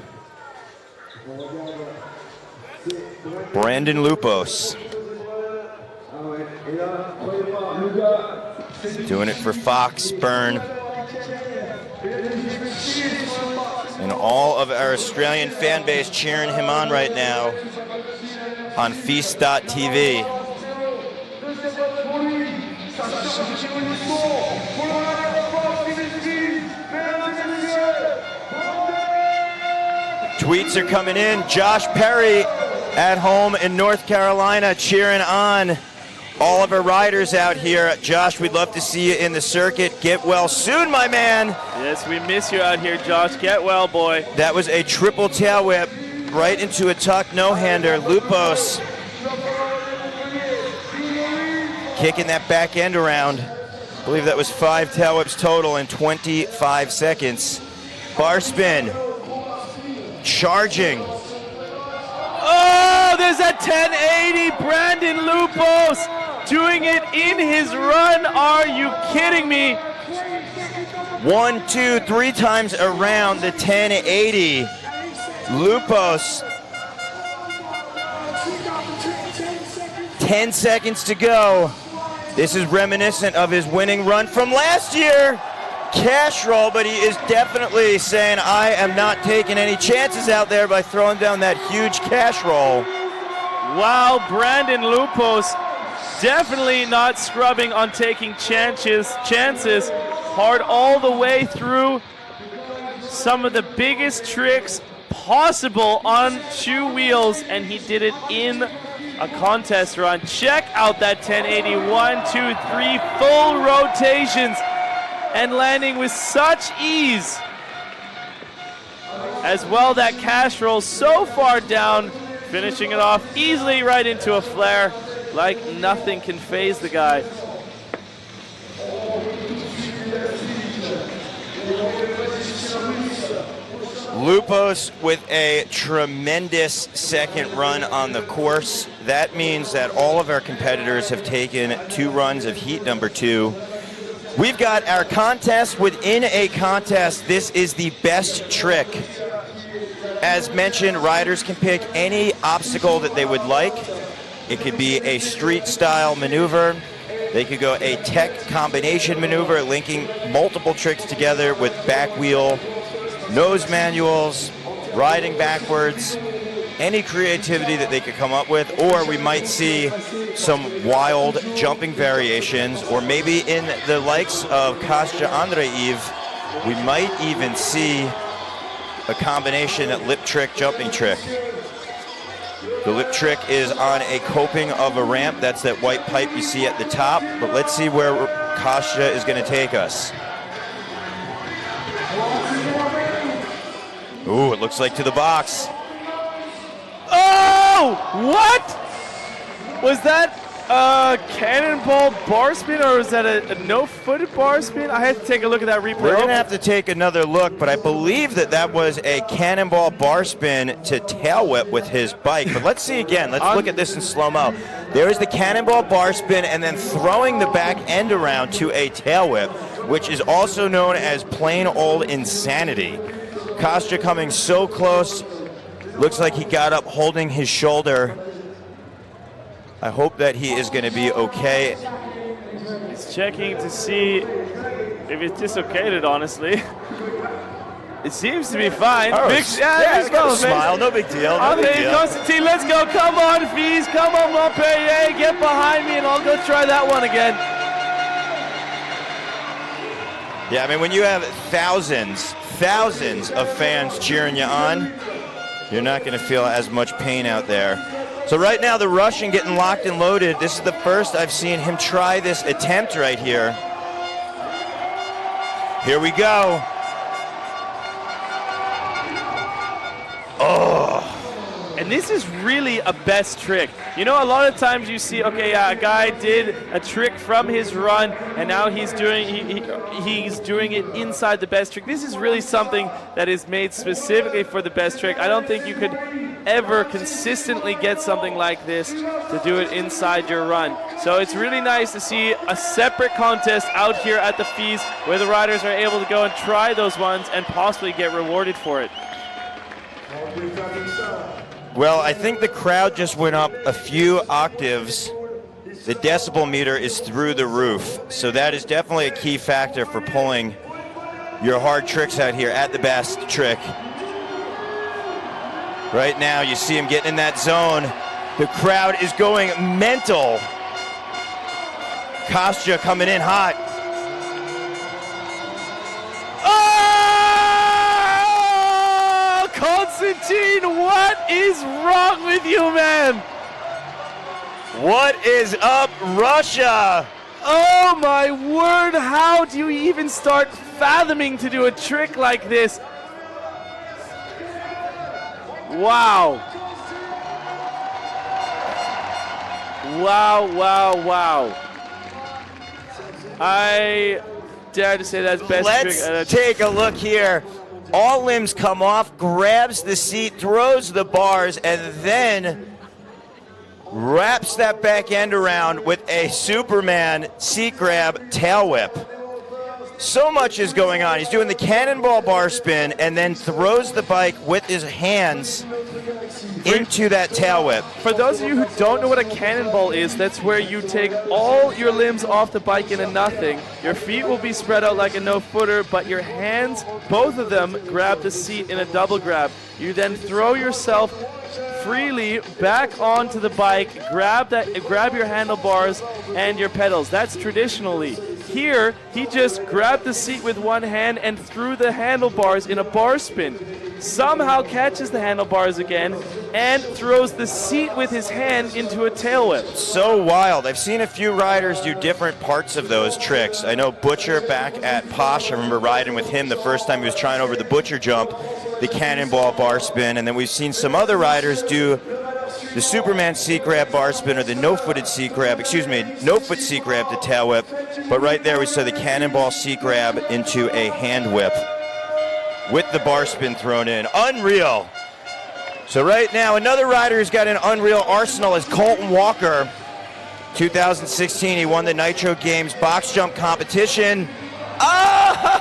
Brandon Lupos. Doing it for Fox, Byrne. And all of our Australian fan base cheering him on right now on FISE.tv. Tweets are coming in. Josh Perry at home in North Carolina cheering on all of our riders out here. Josh, we'd love to see you in the circuit. Get well soon, my man. Yes, we miss you out here, Josh. Get well, boy. That was a triple tail whip right into a tuck no-hander. Lupos kicking that back end around. I believe that was 5 tail whips total in 25 seconds. Bar spin. Charging. Oh, there's a 1080. Brandon Lupos doing it in his run. Are you kidding me? 1, 2, 3 times around the 1080. Lupos. 10 seconds to go. This is reminiscent of his winning run from last year. Cash roll, but he is definitely saying, I am not taking any chances out there by throwing down that huge cash roll. Wow, Brandon Lupos definitely not scrubbing on taking chances. Hard all the way through. Some of the biggest tricks possible on 2 wheels, and he did it in a contest run. Check out that 1080. 1, 2, 3 full rotations and landing with such ease. As well, that cash roll so far down, finishing it off easily right into a flare, like nothing can phase the guy. Lupos with a tremendous second run on the course. That means that all of our competitors have taken 2 runs of heat number 2. We've got our contest within a contest. This is the best trick. As mentioned, riders can pick any obstacle that they would like. It could be a street style maneuver. They could go a tech combination maneuver, linking multiple tricks together with back wheel, nose manuals, riding backwards, any creativity that they could come up with, or we might see some wild jumping variations, or maybe in the likes of Kostya Andreev, we might even see a combination lip trick, jumping trick. The lip trick is on a coping of a ramp. That's that white pipe you see at the top, but let's see where Kostya is going to take us. Ooh, it looks like to the box. Oh, what? Was that a cannonball bar spin, or was that a no-footed bar spin? I had to take a look at that replay. We're going to have to take another look, but I believe that that was a cannonball bar spin to tail whip with his bike. But let's see again. Let's look at this in slow-mo. There is the cannonball bar spin and then throwing the back end around to a tail whip, which is also known as plain old insanity. Kostya coming so close. Looks like he got up holding his shoulder. I hope that he is going to be okay. He's checking to see if it's dislocated, honestly. It seems to be fine. Oh, let's go. Smile, no big deal. No big deal. Constantine, let's go. Come on, FISE. Come on, Montpellier. Get behind me, and I'll go try that one again. Yeah, I mean, when you have thousands of fans cheering you on, you're not going to feel as much pain out there. So right now, the Russian getting locked and loaded. This is the first I've seen him try this attempt right here. Here we go. Oh. And this is really a best trick. You know, a lot of times you see, okay, a guy did a trick from his run, and now he's doing he's doing it inside the best trick. This is really something that is made specifically for the best trick. I don't think you could ever consistently get something like this to do it inside your run. So it's really nice to see a separate contest out here at the FISE where the riders are able to go and try those ones and possibly get rewarded for it. Well, I think the crowd just went up a few octaves. The decibel meter is through the roof, so that is definitely a key factor for pulling your hard tricks out here at the best trick. Right now, you see him getting in that zone. The crowd is going mental. Kostya coming in hot. 17. What is wrong with you, man? What is up, Russia? Oh my word, how do you even start fathoming to do a trick like this? Wow. Wow, wow, wow. I dare to say that's best Let's trick. take a look here. All limbs come off, grabs the seat, throws the bars, and then wraps that back end around with a Superman seat grab tail whip. So much is going on. He's doing the cannonball bar spin and then throws the bike with his hands into that tail whip. For those of you who don't know what a cannonball is, that's where you take all your limbs off the bike into nothing. Your feet will be spread out like a no-footer, but your hands, both of them, grab the seat in a double grab. You then throw yourself freely back onto the bike, grab your handlebars and your pedals. That's traditionally. Here, he just grabbed the seat with one hand and threw the handlebars in a bar spin. Somehow catches the handlebars again and throws the seat with his hand into a tail whip. So wild. I've seen a few riders do different parts of those tricks. I know Butcher back at Posh, I remember riding with him the first time he was trying over the Butcher jump, the cannonball bar spin, and then we've seen some other riders do the Superman seat grab bar spin or the no-foot seat grab to tail whip. But right there we saw the cannonball seat grab into a hand whip with the bar spin thrown in. Unreal. So right now, another rider who's got an unreal arsenal is Colton Walker. 2016, he won the Nitro Games box jump competition. Oh!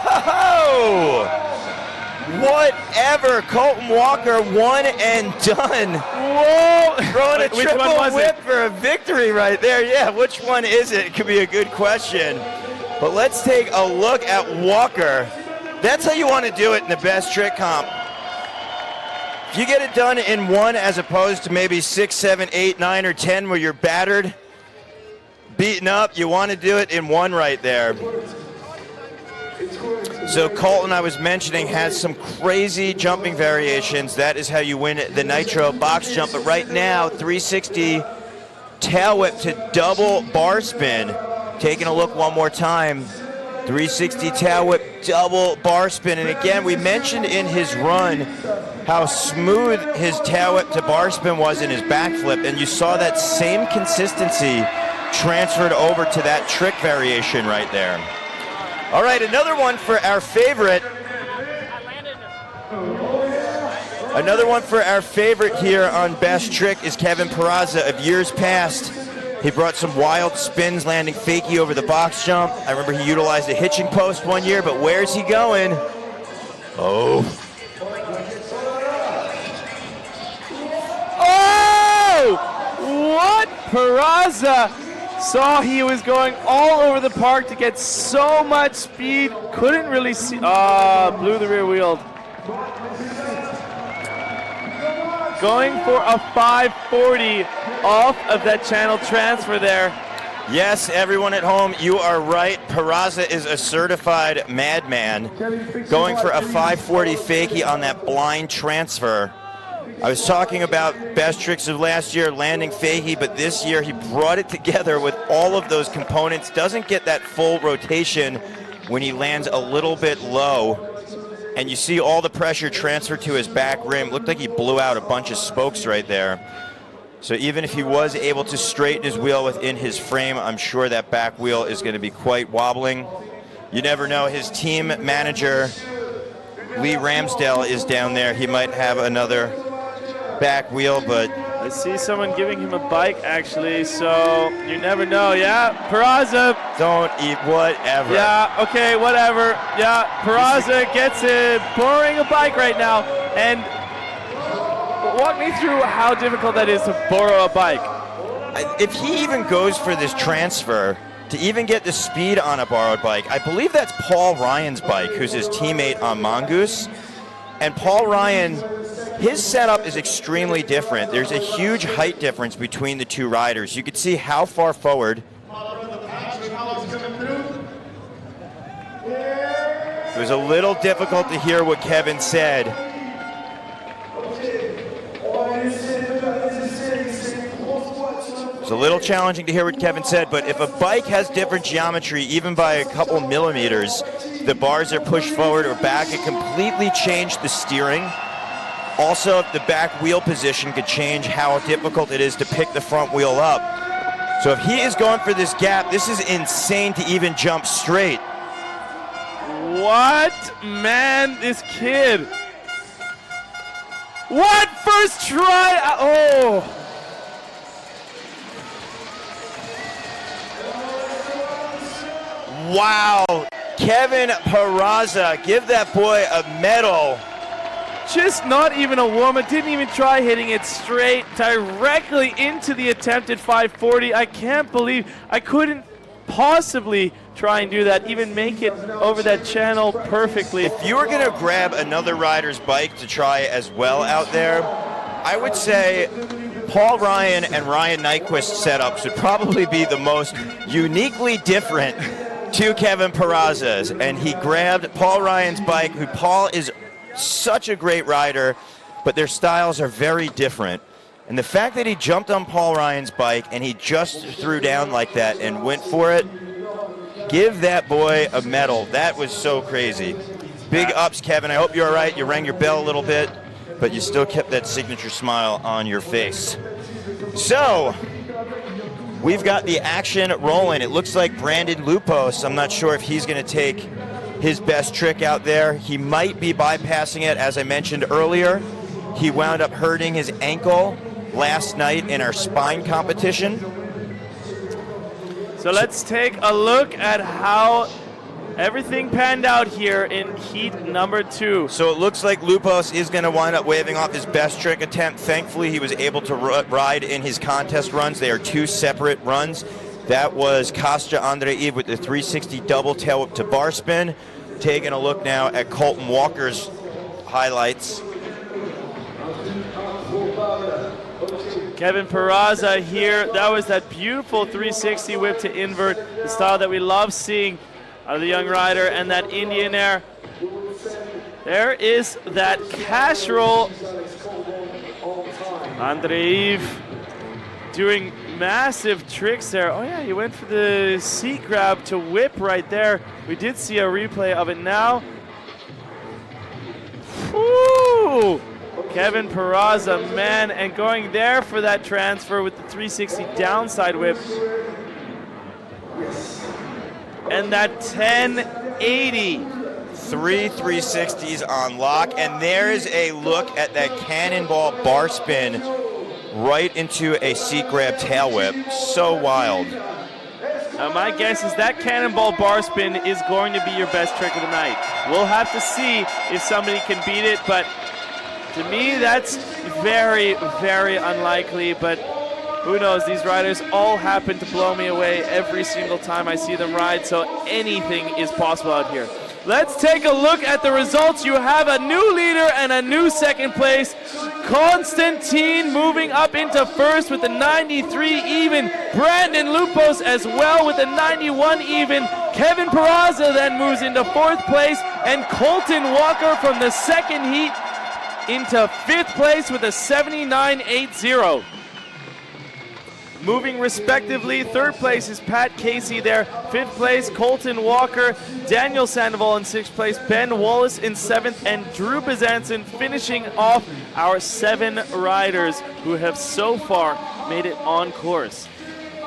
Whatever, Colton Walker, one and done. Whoa! Throwing a Which one triple was whip it? for a victory right there. Yeah, which one is it? It could be a good question. But let's take a look at Walker. That's how you want to do it in the best trick comp. If you get it done in one as opposed to maybe 6, 7, 8, 9, or 10 where you're battered, beaten up, you want to do it in one right there. So Colton, I was mentioning, has some crazy jumping variations. That is how you win the Nitro box jump. But right now, 360 tail whip to double bar spin. Taking a look one more time. 360 tail whip, double bar spin. And again, we mentioned in his run how smooth his tail whip to bar spin was in his backflip. And you saw that same consistency transferred over to that trick variation right there. All right, another one for our favorite. Another one for our favorite here on Best Trick is Kevin Peraza of years past. He brought some wild spins, landing fakie over the box jump. I remember he utilized a hitching post one year, but where's he going? Oh. Oh! What? Peraza saw he was going all over the park to get so much speed, couldn't really see. Blew the rear wheel. Going for a 540 off of that channel transfer there. Yes, everyone at home, you are right. Peraza is a certified madman. Going for a 540 fakie on that blind transfer. I was talking about best tricks of last year, landing fakie, but this year he brought it together with all of those components. Doesn't get that full rotation when he lands a little bit low. And you see all the pressure transfer to his back rim. Looked like he blew out a bunch of spokes right there. So even if he was able to straighten his wheel within his frame, I'm sure that back wheel is going to be quite wobbling. You never know. His team manager, Lee Ramsdale, is down there. He might have another back wheel, but I see someone giving him a bike actually, so you never know. Yeah, Peraza. Don't eat whatever. Yeah, okay, whatever. Yeah, Peraza gets it, borrowing a bike right now. And walk me through how difficult that is to borrow a bike. If he even goes for this transfer, to even get the speed on a borrowed bike, I believe that's Paul Ryan's bike, who's his teammate on Mongoose. And Paul Ryan, his setup is extremely different. There's a huge height difference between the two riders. You could see how far forward. It was a little difficult to hear what Kevin said. It's a little challenging to hear what Kevin said, but if a bike has different geometry, even by a couple millimeters, the bars are pushed forward or back, it completely changed the steering. Also, if the back wheel position could change how difficult it is to pick the front wheel up. So if he is going for this gap, this is insane to even jump straight. What? Man, this kid. What? First try? Oh. Wow. Kevin Peraza, give that boy a medal. Just not even a warm-up, didn't even try hitting it straight directly into the attempted 540. I can't believe I couldn't possibly try and do that, even make it over that channel perfectly. If you were gonna grab another rider's bike to try as well out there, I would say Paul Ryan and Ryan Nyquist setups would probably be the most uniquely different to Kevin Peraza's. And he grabbed Paul Ryan's bike, who Paul is such a great rider, but their styles are very different. And the fact that he jumped on Paul Ryan's bike and he just threw down like that and went for it, give that boy a medal. That was so crazy. Big ups, Kevin. I hope you're all right. You rang your bell a little bit, but you still kept that signature smile on your face. So, we've got the action rolling. It looks like Brandon Lupos, I'm not sure if he's going to take his best trick out there. He might be bypassing it, as I mentioned earlier. He wound up hurting his ankle last night in our spine competition. So let's take a look at how everything panned out here in heat number 2. So it looks like Lupos is going to wind up waving off his best trick attempt. Thankfully, he was able to ride in his contest runs. They are 2 separate runs. That was Kostya Andreev with the 360 double tail whip to bar spin. Taking a look now at Colton Walker's highlights. Kevin Peraza here, that was that beautiful 360 whip to invert, the style that we love seeing out of the young rider, and that Indian air. There is that cash roll. Andreev doing massive tricks there. Oh yeah, he went for the seat grab to whip right there. We did see a replay of it now. Woo! Kevin Peraza, man, and going there for that transfer with the 360 downside whip. And that 1080. 3 360s on lock, and there's a look at that cannonball bar spin right into a seat grab tail whip. So wild. My guess is that cannonball bar spin is going to be your best trick of the night. We'll have to see if somebody can beat it, but to me, that's very, very unlikely, but who knows? These riders all happen to blow me away every single time I see them ride, so anything is possible out here. Let's take a look at the results. You have a new leader and a new second place. Constantine moving up into first with the 93 even. Brandon Lupos as well with the 91 even. Kevin Peraza then moves into fourth place, and Colton Walker from the second heat into fifth place with a 79.80. Moving respectively, third place is Pat Casey there. Fifth place, Colton Walker. Daniel Sandoval in sixth place. Ben Wallace in seventh. And Drew Bezanson finishing off our 7 riders who have so far made it on course.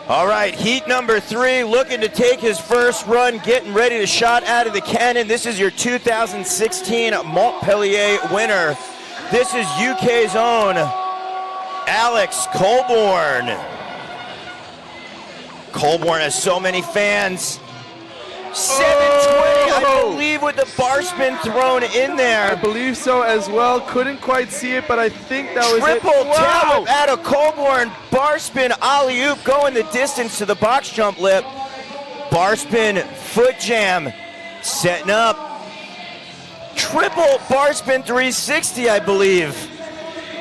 All right, heat number 3, looking to take his first run, getting ready to shot out of the cannon. This is your 2016 Montpellier winner. This is UK's own Alex Colborn. Colborn has so many fans. 720, I believe, with the bar spin thrown in there. I believe so as well. Couldn't quite see it, but I think that was it. Triple tail whip out of Colborn. Bar spin alley-oop going the distance to the box jump lip. Bar spin foot jam setting up. Triple bar spin 360, I believe.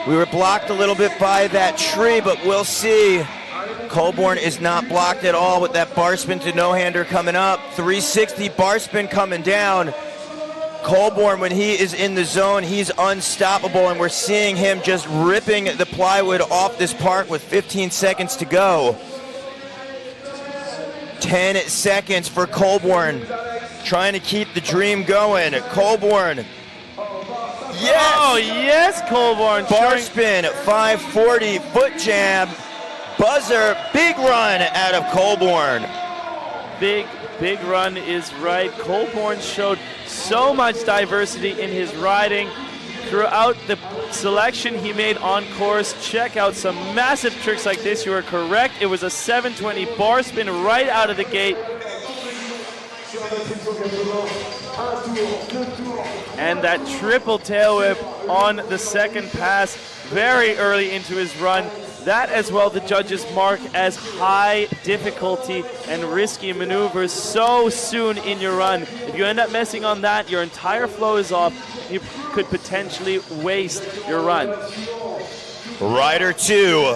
We were blocked a little bit by that tree, but we'll see. Colborn is not blocked at all with that bar spin to no-hander coming up. 360 bar spin coming down. Colborn, when he is in the zone, he's unstoppable, and we're seeing him just ripping the plywood off this part with 15 seconds to go. 10 seconds for Colborn, trying to keep the dream going. Colborn. Yes! Oh, yes, Colborn. Bar spin, 540, foot jam, buzzer, big run out of Colborn. Big run is right. Colborn showed so much diversity in his riding throughout the selection he made on course. Check out some massive tricks like this. You are correct. It was a 720 bar spin right out of the gate. And that triple tail whip on the second pass very early into his run. That as well the judges mark as high difficulty and risky maneuvers so soon in your run. If you end up messing on that, your entire flow is off. You could potentially waste your run. Rider 2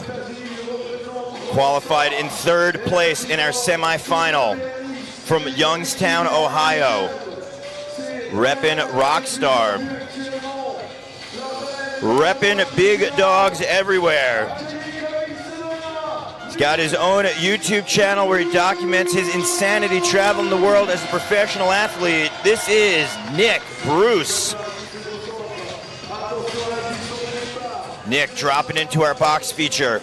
qualified in 3rd place in our semifinal from Youngstown, Ohio. Reppin' Rockstar. Reppin' big dogs everywhere. He's got his own YouTube channel where he documents his insanity traveling the world as a professional athlete. This is Nick Bruce. Nick dropping into our box feature.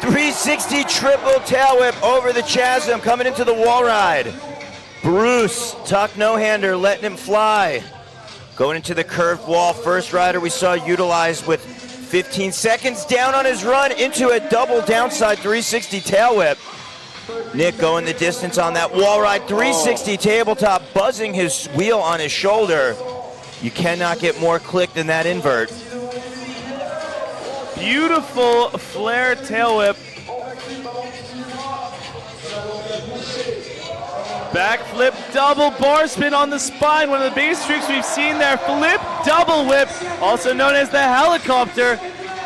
360 triple tail whip over the chasm, coming into the wall ride. Bruce, tuck no-hander, letting him fly. Going into the curved wall, first rider we saw utilized with 15 seconds down on his run into a double downside 360 tail whip. Nick going the distance on that wall ride, 360 tabletop, buzzing his wheel on his shoulder. You cannot get more click than that invert. Beautiful flare tail whip. Backflip double bar spin on the spine. One of the biggest tricks we've seen there. Flip double whip, also known as the helicopter.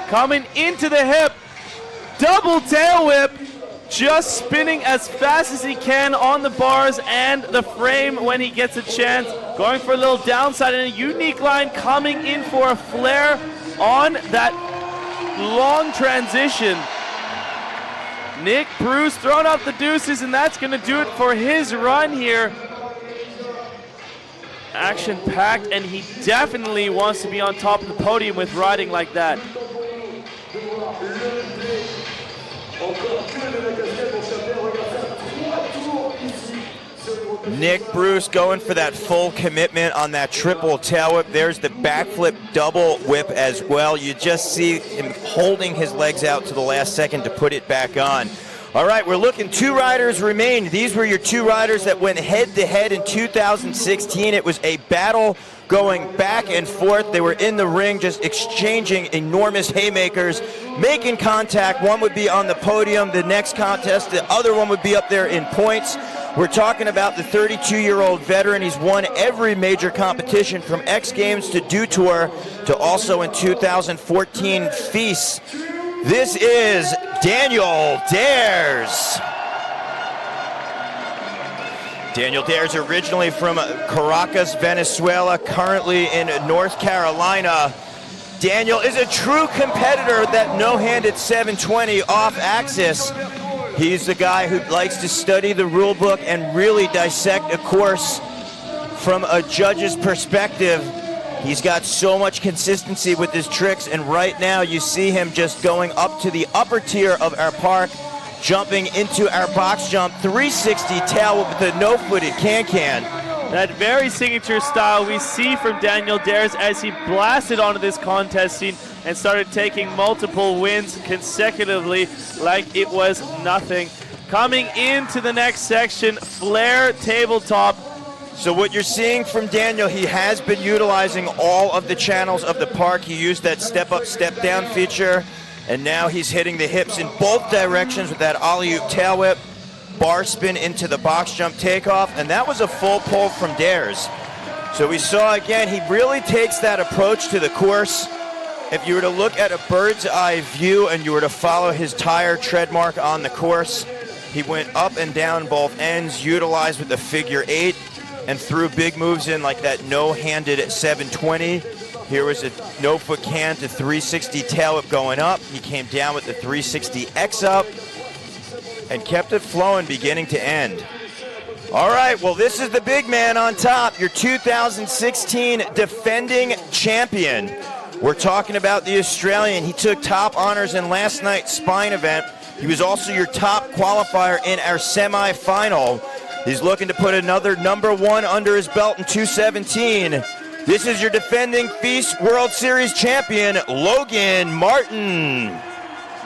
Coming into the hip. Double tail whip. Just spinning as fast as he can on the bars and the frame when he gets a chance. Going for a little downside and a unique line, coming in for a flare on that long transition. Nick Bruce throwing out the deuces, and that's going to do it for his run here. Action-packed, and he definitely wants to be on top of the podium with riding like that. Nick Bruce going for that full commitment on that triple tail whip. There's the backflip double whip as well. You just see him holding his legs out to the last second to put it back on. All right, we're looking, 2 riders remain. These were your 2 riders that went head-to-head in 2016. It was a battle going back and forth. They were in the ring just exchanging enormous haymakers, making contact. One would be on the podium. The next contest, the other one would be up there in points. We're talking about the 32-year-old veteran. He's won every major competition from X Games to Dew Tour to also in 2014 FISE. This is Daniel Dares. Daniel Dares, originally from Caracas, Venezuela, currently in North Carolina. Daniel is a true competitor, that no-handed 720 off axis. He's the guy who likes to study the rule book and really dissect a course from a judge's perspective. He's got so much consistency with his tricks, and right now you see him just going up to the upper tier of our park, jumping into our box jump, 360 tail with the no-footed can-can. That very signature style we see from Daniel Dares as he blasted onto this contest scene and started taking multiple wins consecutively like it was nothing. Coming into the next section, flare tabletop. So what you're seeing from Daniel, he has been utilizing all of the channels of the park. He used that step-up, step-down feature, and now he's hitting the hips in both directions with that ollie-oop tail whip, bar spin into the box jump takeoff, and that was a full pull from Dares. So we saw again, he really takes that approach to the course. If you were to look at a bird's eye view and you were to follow his tire tread mark on the course, he went up and down both ends, utilized with the figure 8, and threw big moves in like that no-handed at 720. Here was a no-foot can to 360 tail whip going up. He came down with the 360 X up. and kept it flowing beginning to end. All right, well, this is the big man on top, your 2016 defending champion. We're talking about the Australian. He took top honors in last night's spine event. He was also your top qualifier in our semifinal. He's looking to put another #1 under his belt in 217. This is your defending FISE World Series champion, Logan Martin.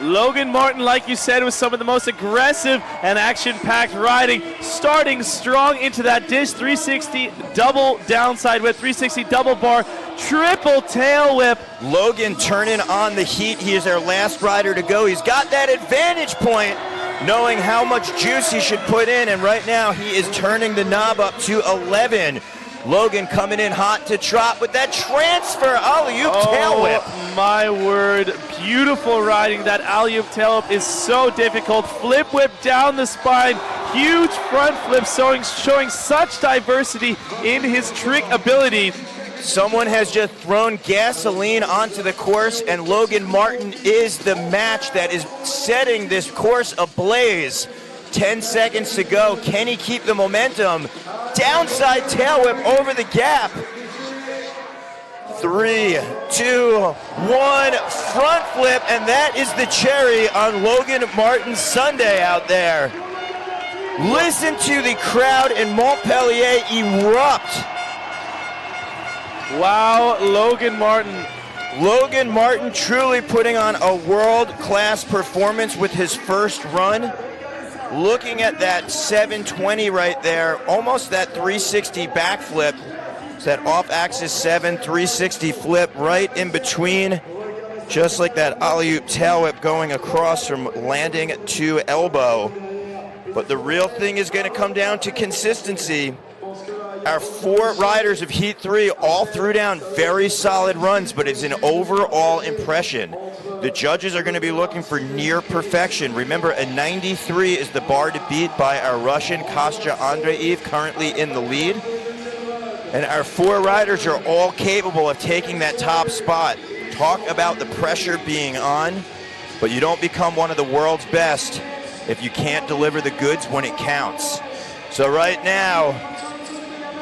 Logan Martin, like you said, was some of the most aggressive and action-packed riding, starting strong into that dish 360 double downside whip, 360 double bar, triple tail whip. Logan turning on the heat. He is our last rider to go. He's got that advantage point, knowing how much juice he should put in, and right now he is turning the knob up to 11. Logan coming in hot to trot with that transfer alley-oop tail whip. Oh my word, beautiful riding. That alley-oop tail whip is so difficult. Flip whip down the spine, huge front flip, showing such diversity in his trick ability. Someone has just thrown gasoline onto the course, and Logan Martin is the match that is setting this course ablaze. 10 seconds to go. Can he keep the momentum? Downside tail whip over the gap. 3, 2, 1, front flip, and that is the cherry on Logan Martin's Sunday out there. Listen to the crowd in Montpellier erupt. Wow, Logan Martin. Logan Martin truly putting on a world-class performance with his first run. Looking at that 720 right there, almost that 360 backflip. It's that off-axis 360 flip right in between. Just like that alley-oop tail whip going across from landing to elbow. But the real thing is going to come down to consistency. Our 4 riders of Heat 3 all threw down very solid runs, but it's an overall impression. The judges are going to be looking for near perfection. Remember, a 93 is the bar to beat by our Russian Kostya Andreev, currently in the lead. And our 4 riders are all capable of taking that top spot. Talk about the pressure being on, but you don't become one of the world's best if you can't deliver the goods when it counts. So right now,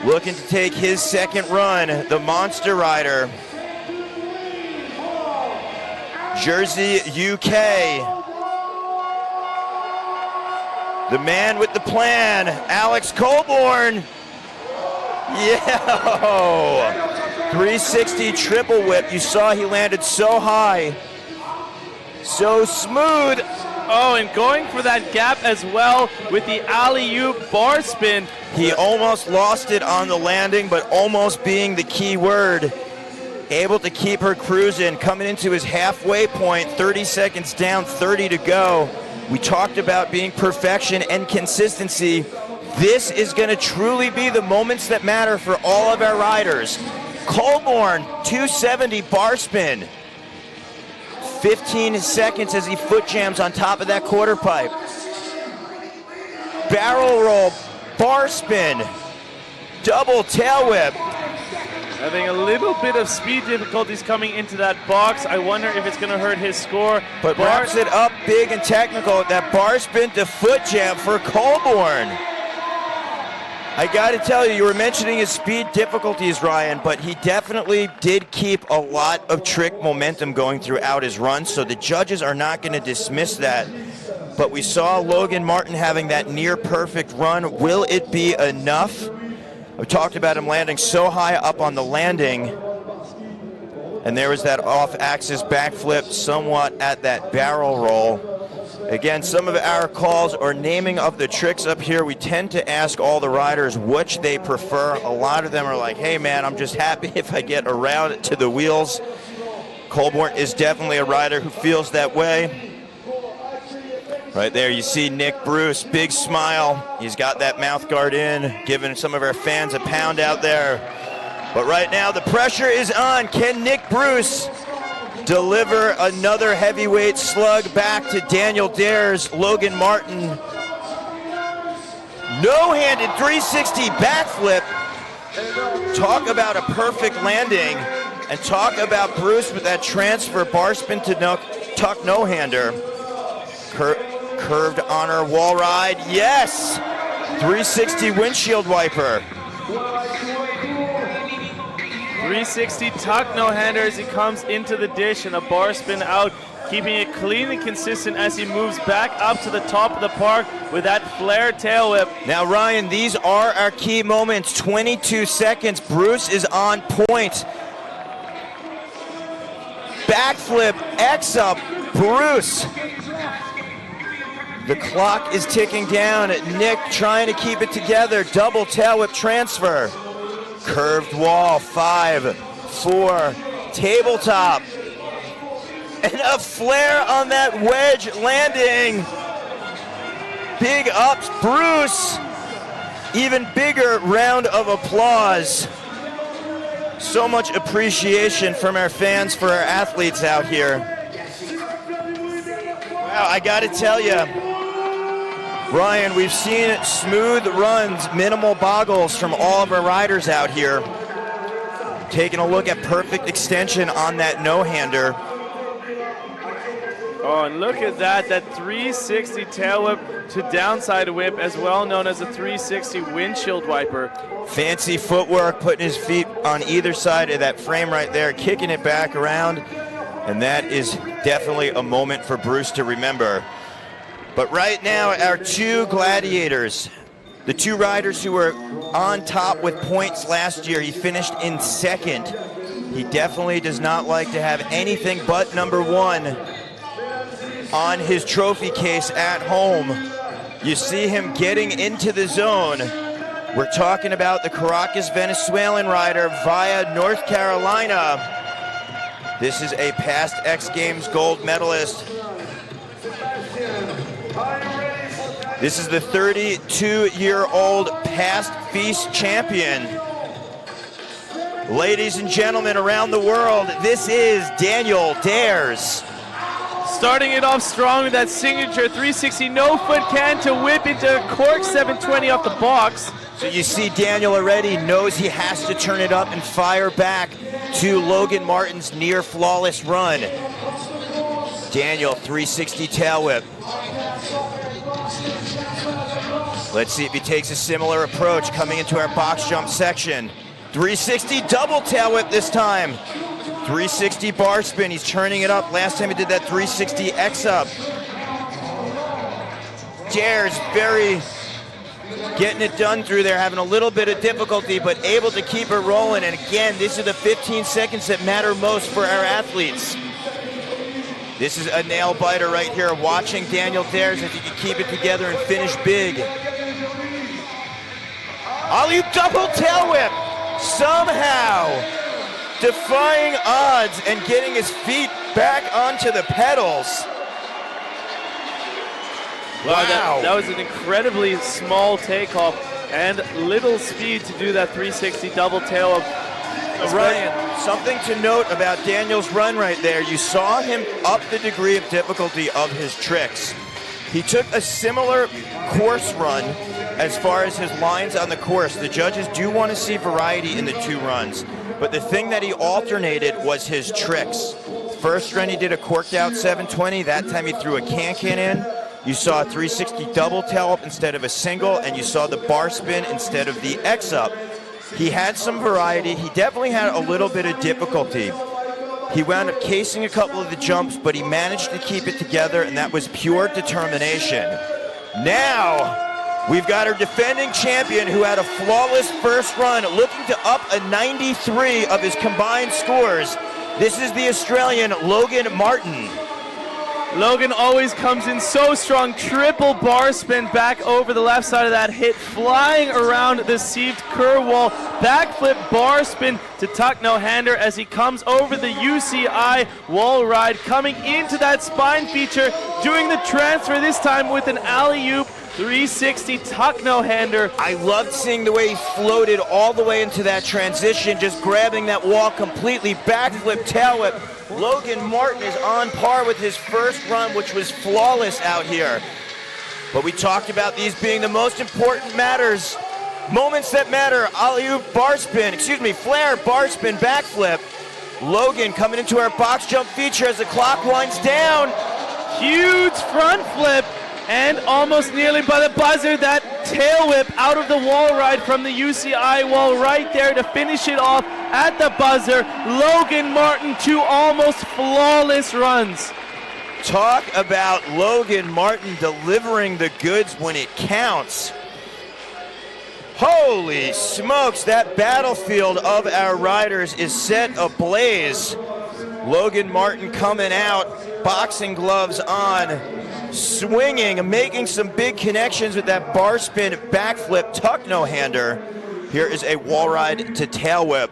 looking to take his second run, the monster rider, Jersey, UK. The man with the plan, Alex Colborn. Yeah, 360 triple whip. You saw he landed so high, so smooth. Oh, and going for that gap as well with the alley-oop bar spin. He almost lost it on the landing, but almost being the key word. Able to keep her cruising, coming into his halfway point, 30 seconds down, 30 to go. We talked about being perfection and consistency. This is going to truly be the moments that matter for all of our riders. Colborn, 270 bar spin. 15 seconds as he foot jams on top of that quarter pipe. Barrel roll, bar spin, double tail whip. Having a little bit of speed difficulties coming into that box. I wonder if it's going to hurt his score. But wraps it up big and technical. That bar spin to foot jam for Colborn. I got to tell you, you were mentioning his speed difficulties, Ryan, but he definitely did keep a lot of trick momentum going throughout his run, so the judges are not going to dismiss that. But we saw Logan Martin having that near perfect run. Will it be enough? We talked about him landing so high up on the landing. And there was that off-axis backflip somewhat at that barrel roll. Again, some of our calls or naming of the tricks up here, we tend to ask all the riders which they prefer. A lot of them are like, hey man, I'm just happy if I get around to the wheels. Colborn is definitely a rider who feels that way. Right there, you see Nick Bruce, big smile. He's got that mouth guard in, giving some of our fans a pound out there. But right now, the pressure is on. Can Nick Bruce deliver another heavyweight slug back to Daniel Dare's Logan Martin? No-handed 360 backflip. Talk about a perfect landing. And talk about Bruce with that transfer bar spin to tuck no-hander. curved on our wall ride. Yes! 360 windshield wiper. 360 tuck no-hander as he comes into the dish and a bar spin out, keeping it clean and consistent as he moves back up to the top of the park with that flare tail whip. Now, Ryan, these are our key moments. 22 seconds. Bruce is on point. Backflip, X up, Bruce. The clock is ticking down. Nick trying to keep it together. Double tail whip transfer. Curved wall, 5, 4, tabletop. And a flare on that wedge landing. Big ups, Bruce. Even bigger round of applause. So much appreciation from our fans for our athletes out here. Wow, I gotta tell you, Ryan, we've seen smooth runs, minimal boggles from all of our riders out here. Taking a look at perfect extension on that no-hander. Oh, and look at that 360 tail whip to downside whip, as well known as a 360 windshield wiper. Fancy footwork, putting his feet on either side of that frame right there, kicking it back around. And that is definitely a moment for Bruce to remember. But right now, our two gladiators, the two riders who were on top with points last year, he finished in second. He definitely does not like to have anything but number one on his trophy case at home. You see him getting into the zone. We're talking about the Caracas Venezuelan rider via North Carolina. This is a past X Games gold medalist. This is the 32-year-old past FISE champion. Ladies and gentlemen around the world, this is Daniel Dares. Starting it off strong with that signature 360 no-foot can to whip into a cork 720 off the box. So you see Daniel already knows he has to turn it up and fire back to Logan Martin's near flawless run. Daniel, 360 tail whip. Let's see if he takes a similar approach coming into our box jump section. 360 double tail whip this time. 360 bar spin, he's turning it up. Last time he did that 360 X up. Dares getting it done through there, having a little bit of difficulty, but able to keep it rolling. And again, these are the 15 seconds that matter most for our athletes. This is a nail biter right here. Watching Daniel Dares if he can keep it together and finish big. Alley-oop double tail whip. Somehow defying odds and getting his feet back onto the pedals. Wow, that was an incredibly small takeoff and little speed to do that 360 double tail whip. Ryan, something to note about Daniel's run right there. You saw him up the degree of difficulty of his tricks. He took a similar course run as far as his lines on the course. The judges do want to see variety in the two runs, but the thing that he alternated was his tricks. First run he did a corked out 720. That time he threw a can in. You saw a 360 double tail up instead of a single, and you saw the bar spin instead of the X up. He had some variety. He definitely had a little bit of difficulty. He wound up casing a couple of the jumps, but he managed to keep it together, and that was pure determination. Now, we've got our defending champion who had a flawless first run, looking to up a 93 of his combined scores. This is the Australian Logan Martin. Logan always comes in so strong. Triple bar spin back over the left side of that hit, flying around the sieved curve wall. Backflip bar spin to tuck no-hander as he comes over the UCI wall ride, coming into that spine feature, doing the transfer this time with an alley-oop 360 tuck no-hander. I loved seeing the way he floated all the way into that transition, just grabbing that wall completely. Backflip tail whip. Logan Martin is on par with his first run, which was flawless out here. But we talked about these being the most important moments that matter. Alley-oop bar spin, flare, bar spin, backflip. Logan coming into our box jump feature as the clock winds down. Huge front flip And almost nearly by the buzzer, that tail whip out of the wall ride from the UCI wall right there to finish it off at the buzzer. Logan Martin, 2 almost flawless runs. Talk about Logan Martin delivering the goods when it counts. Holy smokes, that battlefield of our riders is set ablaze. Logan Martin coming out, boxing gloves on, swinging, making some big connections with that bar spin backflip tuck no-hander. Here is a wall ride to tail whip.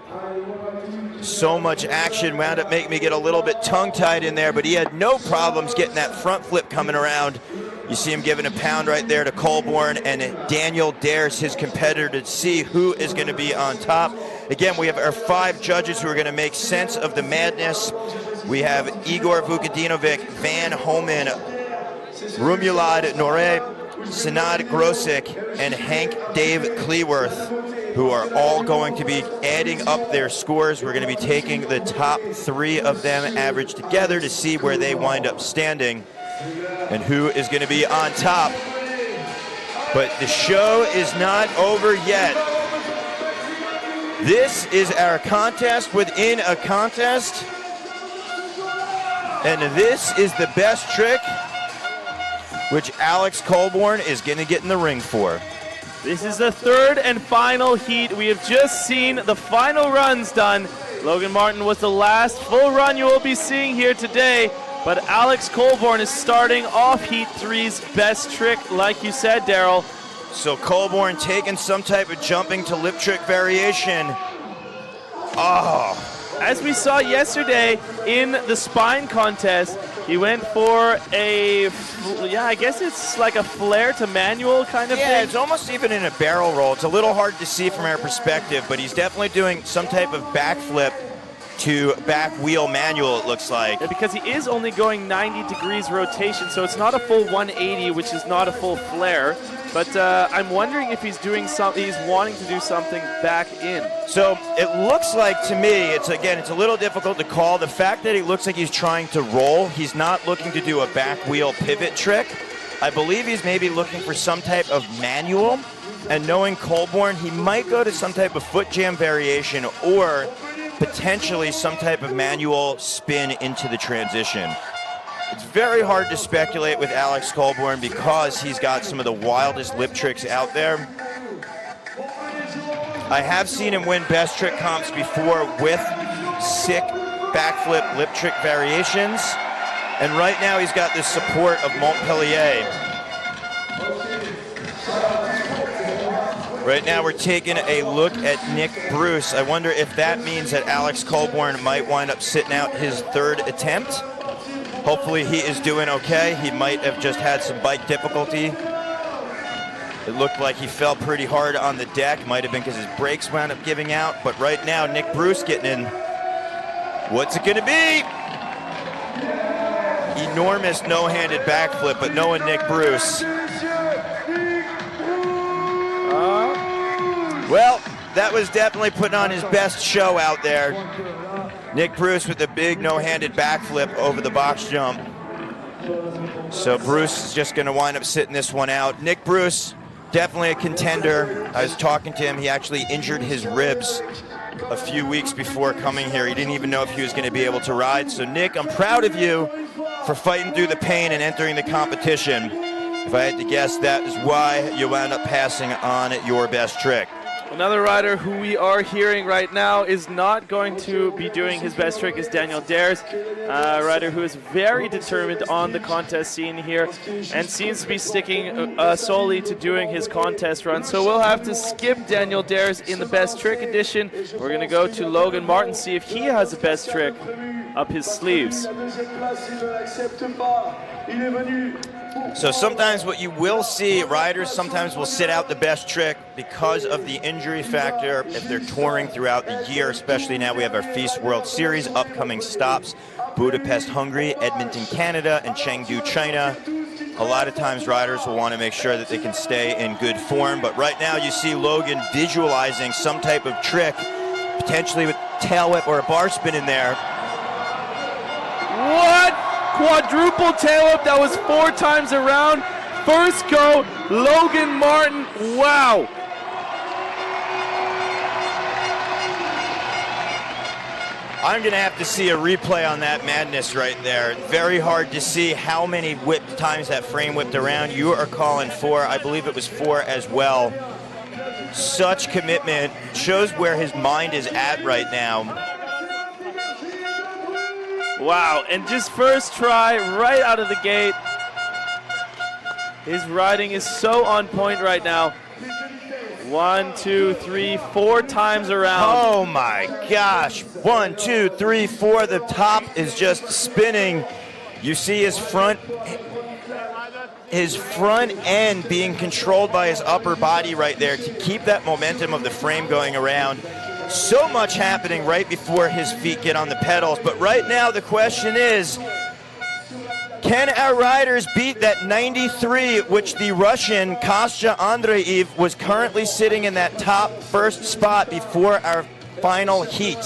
So much action, wound up making me get a little bit tongue-tied in there, but he had no problems getting that front flip coming around. You see him giving a pound right there to Colborn and Daniel Dares, his competitor, to see who is going to be on top. Again, we have our 5 judges who are going to make sense of the madness. We have Igor Vukadinovic, Van Homan, Rumulad Noré, Sanad Grosik, and Hank Dave Cleworth, who are all going to be adding up their scores. We're going to be taking the top 3 of them averaged together to see where they wind up standing and who is going to be on top. But the show is not over yet. This is our contest within a contest, and this is the best trick which Alex Colborn is going to get in the ring for. This is the 3rd and final heat. We have just seen the final runs done. Logan Martin was the last full run you will be seeing here today, but Alex Colborn is starting off Heat 3's best trick, like you said, Daryl. So Colborn taking some type of jumping to lip trick variation. Oh. As we saw yesterday in the spine contest, he went for a, I guess it's like a flare to manual kind of thing. Yeah, it's almost even in a barrel roll. It's a little hard to see from our perspective, but he's definitely doing some type of backflip to back wheel manual, it looks like. Yeah, because he is only going 90 degrees rotation, so it's not a full 180, which is not a full flare. But I'm wondering if he's doing something, he's wanting to do something back in. So it looks like to me, it's a little difficult to call. The fact that it looks like he's trying to roll, he's not looking to do a back wheel pivot trick. I believe he's maybe looking for some type of manual. And knowing Colborn, he might go to some type of foot jam variation or potentially some type of manual spin into the transition. It's very hard to speculate with Alex Colborn because he's got some of the wildest lip tricks out there. I have seen him win best trick comps before with sick backflip lip trick variations. And right now he's got the support of Montpellier. Right now we're taking a look at Nick Bruce. I wonder if that means that Alex Colborn might wind up sitting out his 3rd attempt. Hopefully he is doing okay. He might have just had some bike difficulty. It looked like he fell pretty hard on the deck. Might have been because his brakes wound up giving out. But right now, Nick Bruce getting in. What's it gonna be? Enormous no-handed backflip, but knowing Nick Bruce. Well, that was definitely putting on his best show out there. Nick Bruce with the big no-handed backflip over the box jump. So Bruce is just going to wind up sitting this one out. Nick Bruce, definitely a contender. I was talking to him. He actually injured his ribs a few weeks before coming here. He didn't even know if he was going to be able to ride. So Nick, I'm proud of you for fighting through the pain and entering the competition. If I had to guess, that is why you wound up passing on your best trick. Another rider who we are hearing right now is not going to be doing his best trick is Daniel Dares, a rider who is very determined on the contest scene here and seems to be sticking solely to doing his contest run. So we'll have to skip Daniel Dares in the best trick edition. We're going to go to Logan Martin, see if he has a best trick up his sleeves. So sometimes what you will see, riders sometimes will sit out the best trick because of the injury factor if they're touring throughout the year, especially now we have our FISE World Series upcoming stops, Budapest, Hungary, Edmonton, Canada, and Chengdu, China. A lot of times riders will want to make sure that they can stay in good form, but right now you see Logan visualizing some type of trick, potentially with tail whip or a bar spin in there. What? Quadruple tail whip that was 4 times around. first go, Logan Martin, wow. I'm going to have to see a replay on that madness right there. Very hard to see how many times that frame whipped around. You are calling 4. I believe it was 4 as well. Such commitment. Shows where his mind is at right now. Wow, and just first try right out of the gate. His riding is so on point right now. 1, 2, 3, 4 times around. Oh my gosh. 1, 2, 3, 4. The top is just spinning. You see his front end being controlled by his upper body right there to keep that momentum of the frame going around. So much happening right before his feet get on the pedals. But right now the question is, can our riders beat that 93, which the Russian Kostya Andreev was currently sitting in that top first spot before our final heat?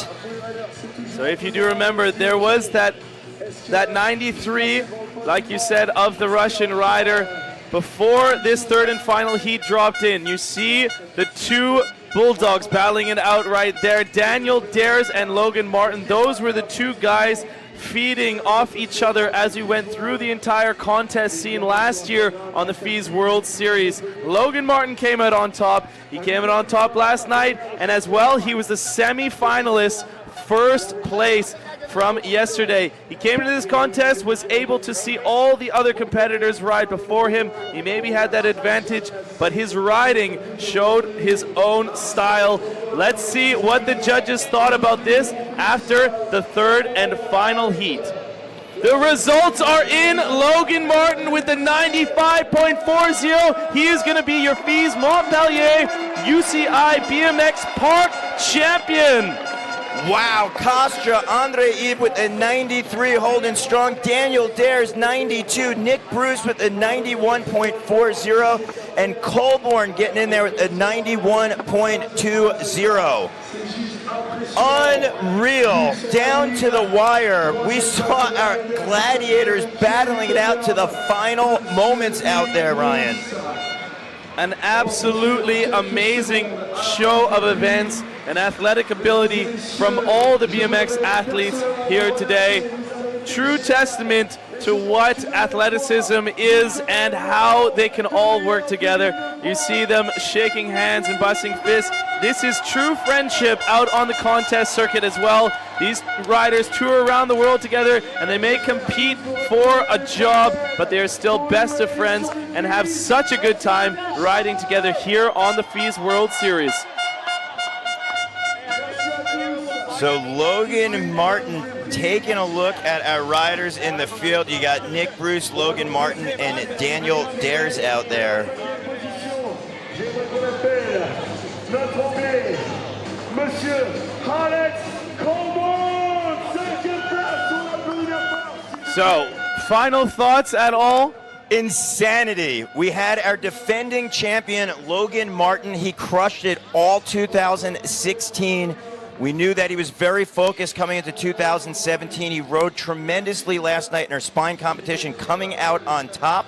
So if you do remember, there was that 93, like you said, of the Russian rider before this third and final heat dropped in. You see the two Bulldogs battling it out right there. Daniel Dares and Logan Martin, those were the two guys feeding off each other as we went through the entire contest scene last year on the FISE World Series. Logan Martin came out on top. He came out on top last night, and as well, he was the semi-finalist, first place from yesterday. He came into this contest, was able to see all the other competitors ride before him. He maybe had that advantage, but his riding showed his own style. Let's see what the judges thought about this after the third and final heat. The results are in. Logan Martin with the 95.40. He is going to be your FISE Montpellier UCI BMX Park champion. Wow, Kostya Andreev with a 93 holding strong. Daniel Dares 92. Nick Bruce with a 91.40. And Colborn getting in there with a 91.20. Unreal. Down to the wire. We saw our gladiators battling it out to the final moments out there, Ryan. An absolutely amazing show of events and athletic ability from all the BMX athletes here today. True testament to what athleticism is and how they can all work together. You see them shaking hands and busting fists. This is true friendship out on the contest circuit as well. These riders tour around the world together, and they may compete for a job, but they are still best of friends and have such a good time riding together here on the FISE World Series. So Logan Martin taking a look at our riders in the field. You got Nick Bruce, Logan Martin, and Daniel Dares out there. So, final thoughts at all? Insanity. We had our defending champion, Logan Martin. He crushed it all 2016. We knew that he was very focused coming into 2017. He rode tremendously last night in our spine competition, coming out on top.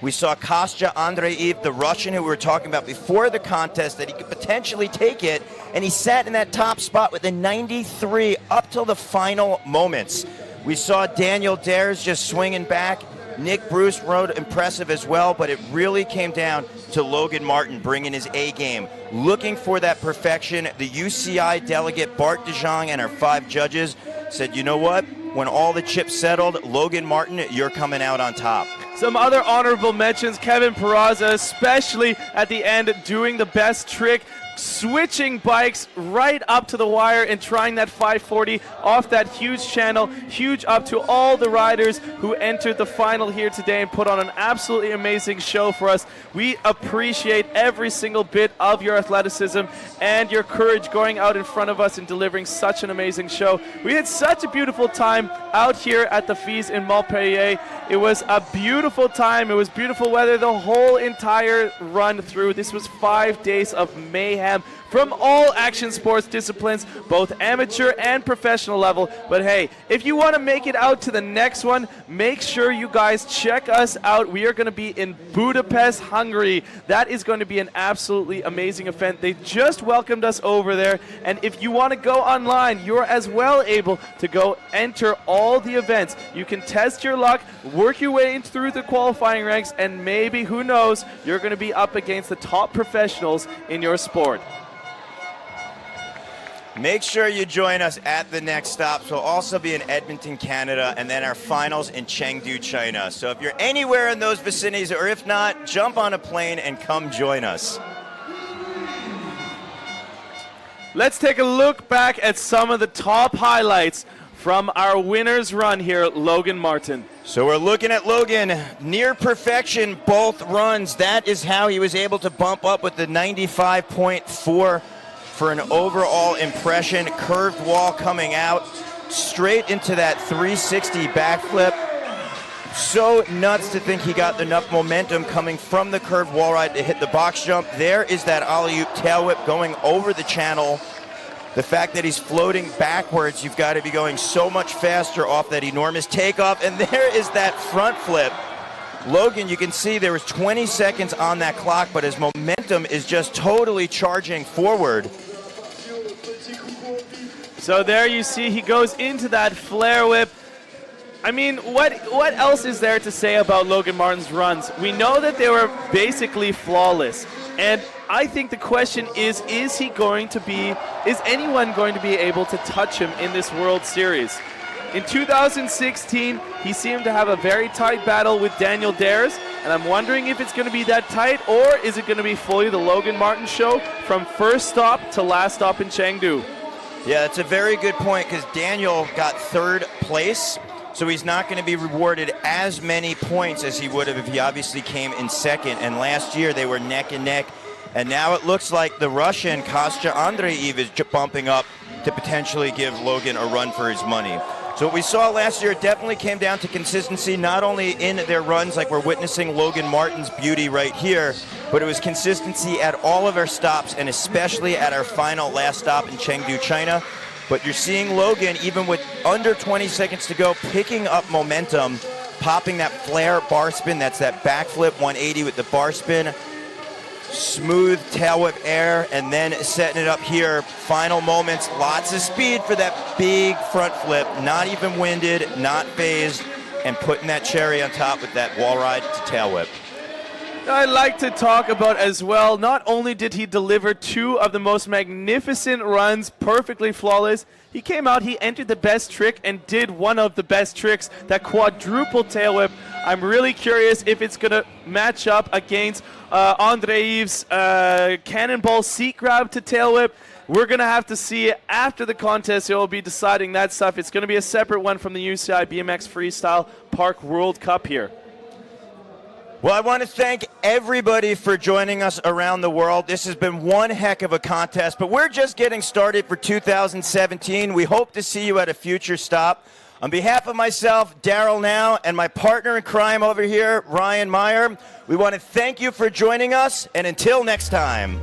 We saw Kostya Andreev, the Russian who we were talking about before the contest, that he could potentially take it, and he sat in that top spot with a 93 up till the final moments. We saw Daniel Dares just swinging back. Nick Bruce rode impressive as well, but it really came down to Logan Martin bringing his A game, looking for that perfection. The UCI delegate Bart DeJong and our 5 judges said, you know what? When all the chips settled, Logan Martin, you're coming out on top. Some other honorable mentions, Kevin Peraza, especially at the end, doing the best trick, switching bikes right up to the wire and trying that 540 off that huge channel. Huge up to all the riders who entered the final here today and put on an absolutely amazing show for us. We appreciate every single bit of your athleticism and your courage going out in front of us and delivering such an amazing show. We had such a beautiful time out here at the FISE in Montpellier. It was a beautiful time. It was beautiful weather the whole entire run through. This was 5 days of mayhem mayhem from all action sports disciplines, both amateur and professional level. But hey, if you want to make it out to the next one, make sure you guys check us out. We are going to be in Budapest, Hungary. That is going to be an absolutely amazing event. They just welcomed us over there, and if you want to go online, you're as well able to go enter all the events. You can test your luck, work your way through the qualifying ranks, and maybe, who knows, you're going to be up against the top professionals in your sport. Make sure you join us at the next stops. We'll also be in Edmonton, Canada, and then our finals in Chengdu, China. So if you're anywhere in those vicinities, or if not, jump on a plane and come join us. Let's take a look back at some of the top highlights from our winner's run here, Logan Martin. So we're looking at Logan, near perfection, both runs. That is how he was able to bump up with the 95.4 for an overall impression. Curved wall coming out, straight into that 360 backflip. So nuts to think he got enough momentum coming from the curved wall ride to hit the box jump. There is that alley-oop tail whip going over the channel. The fact that he's floating backwards, you've got to be going so much faster off that enormous takeoff. And there is that front flip. Logan, you can see there was 20 seconds on that clock, but his momentum is just totally charging forward. So there you see he goes into that flare whip. I mean, what else is there to say about Logan Martin's runs? We know that they were basically flawless. And I think the question is anyone going to be able to touch him in this World Series? In 2016, he seemed to have a very tight battle with Daniel Dares, and I'm wondering if it's going to be that tight, or is it going to be fully the Logan Martin show from first stop to last stop in Chengdu? Yeah, that's a very good point, because Daniel got third place, so he's not going to be rewarded as many points as he would have if he obviously came in second. And last year they were neck and neck, and now it looks like the Russian Kostya Andreev is bumping up to potentially give Logan a run for his money. So what we saw last year, it definitely came down to consistency, not only in their runs like we're witnessing Logan Martin's beauty right here, but it was consistency at all of our stops, and especially at our final last stop in Chengdu, China. But you're seeing Logan, even with under 20 seconds to go, picking up momentum, popping that flare bar spin. That's that backflip 180 with the bar spin. Smooth tail whip air, and then setting it up here. Final moments, lots of speed for that big front flip. Not even winded, not phased, and putting that cherry on top with that wall ride to tail whip. I'd like to talk about as well, not only did he deliver two of the most magnificent runs, perfectly flawless, he came out, he entered the best trick and did one of the best tricks, that quadruple tail whip. I'm really curious if it's going to match up against Andreev's cannonball seat grab to tail whip. We're going to have to see it after the contest. It will be deciding that stuff. It's going to be a separate one from the UCI BMX Freestyle Park World Cup here. Well, I want to thank everybody for joining us around the world. This has been one heck of a contest, but we're just getting started for 2017. We hope to see you at a future stop. On behalf of myself, Daryl Now, and my partner in crime over here, Ryan Meyer, we want to thank you for joining us, and until next time.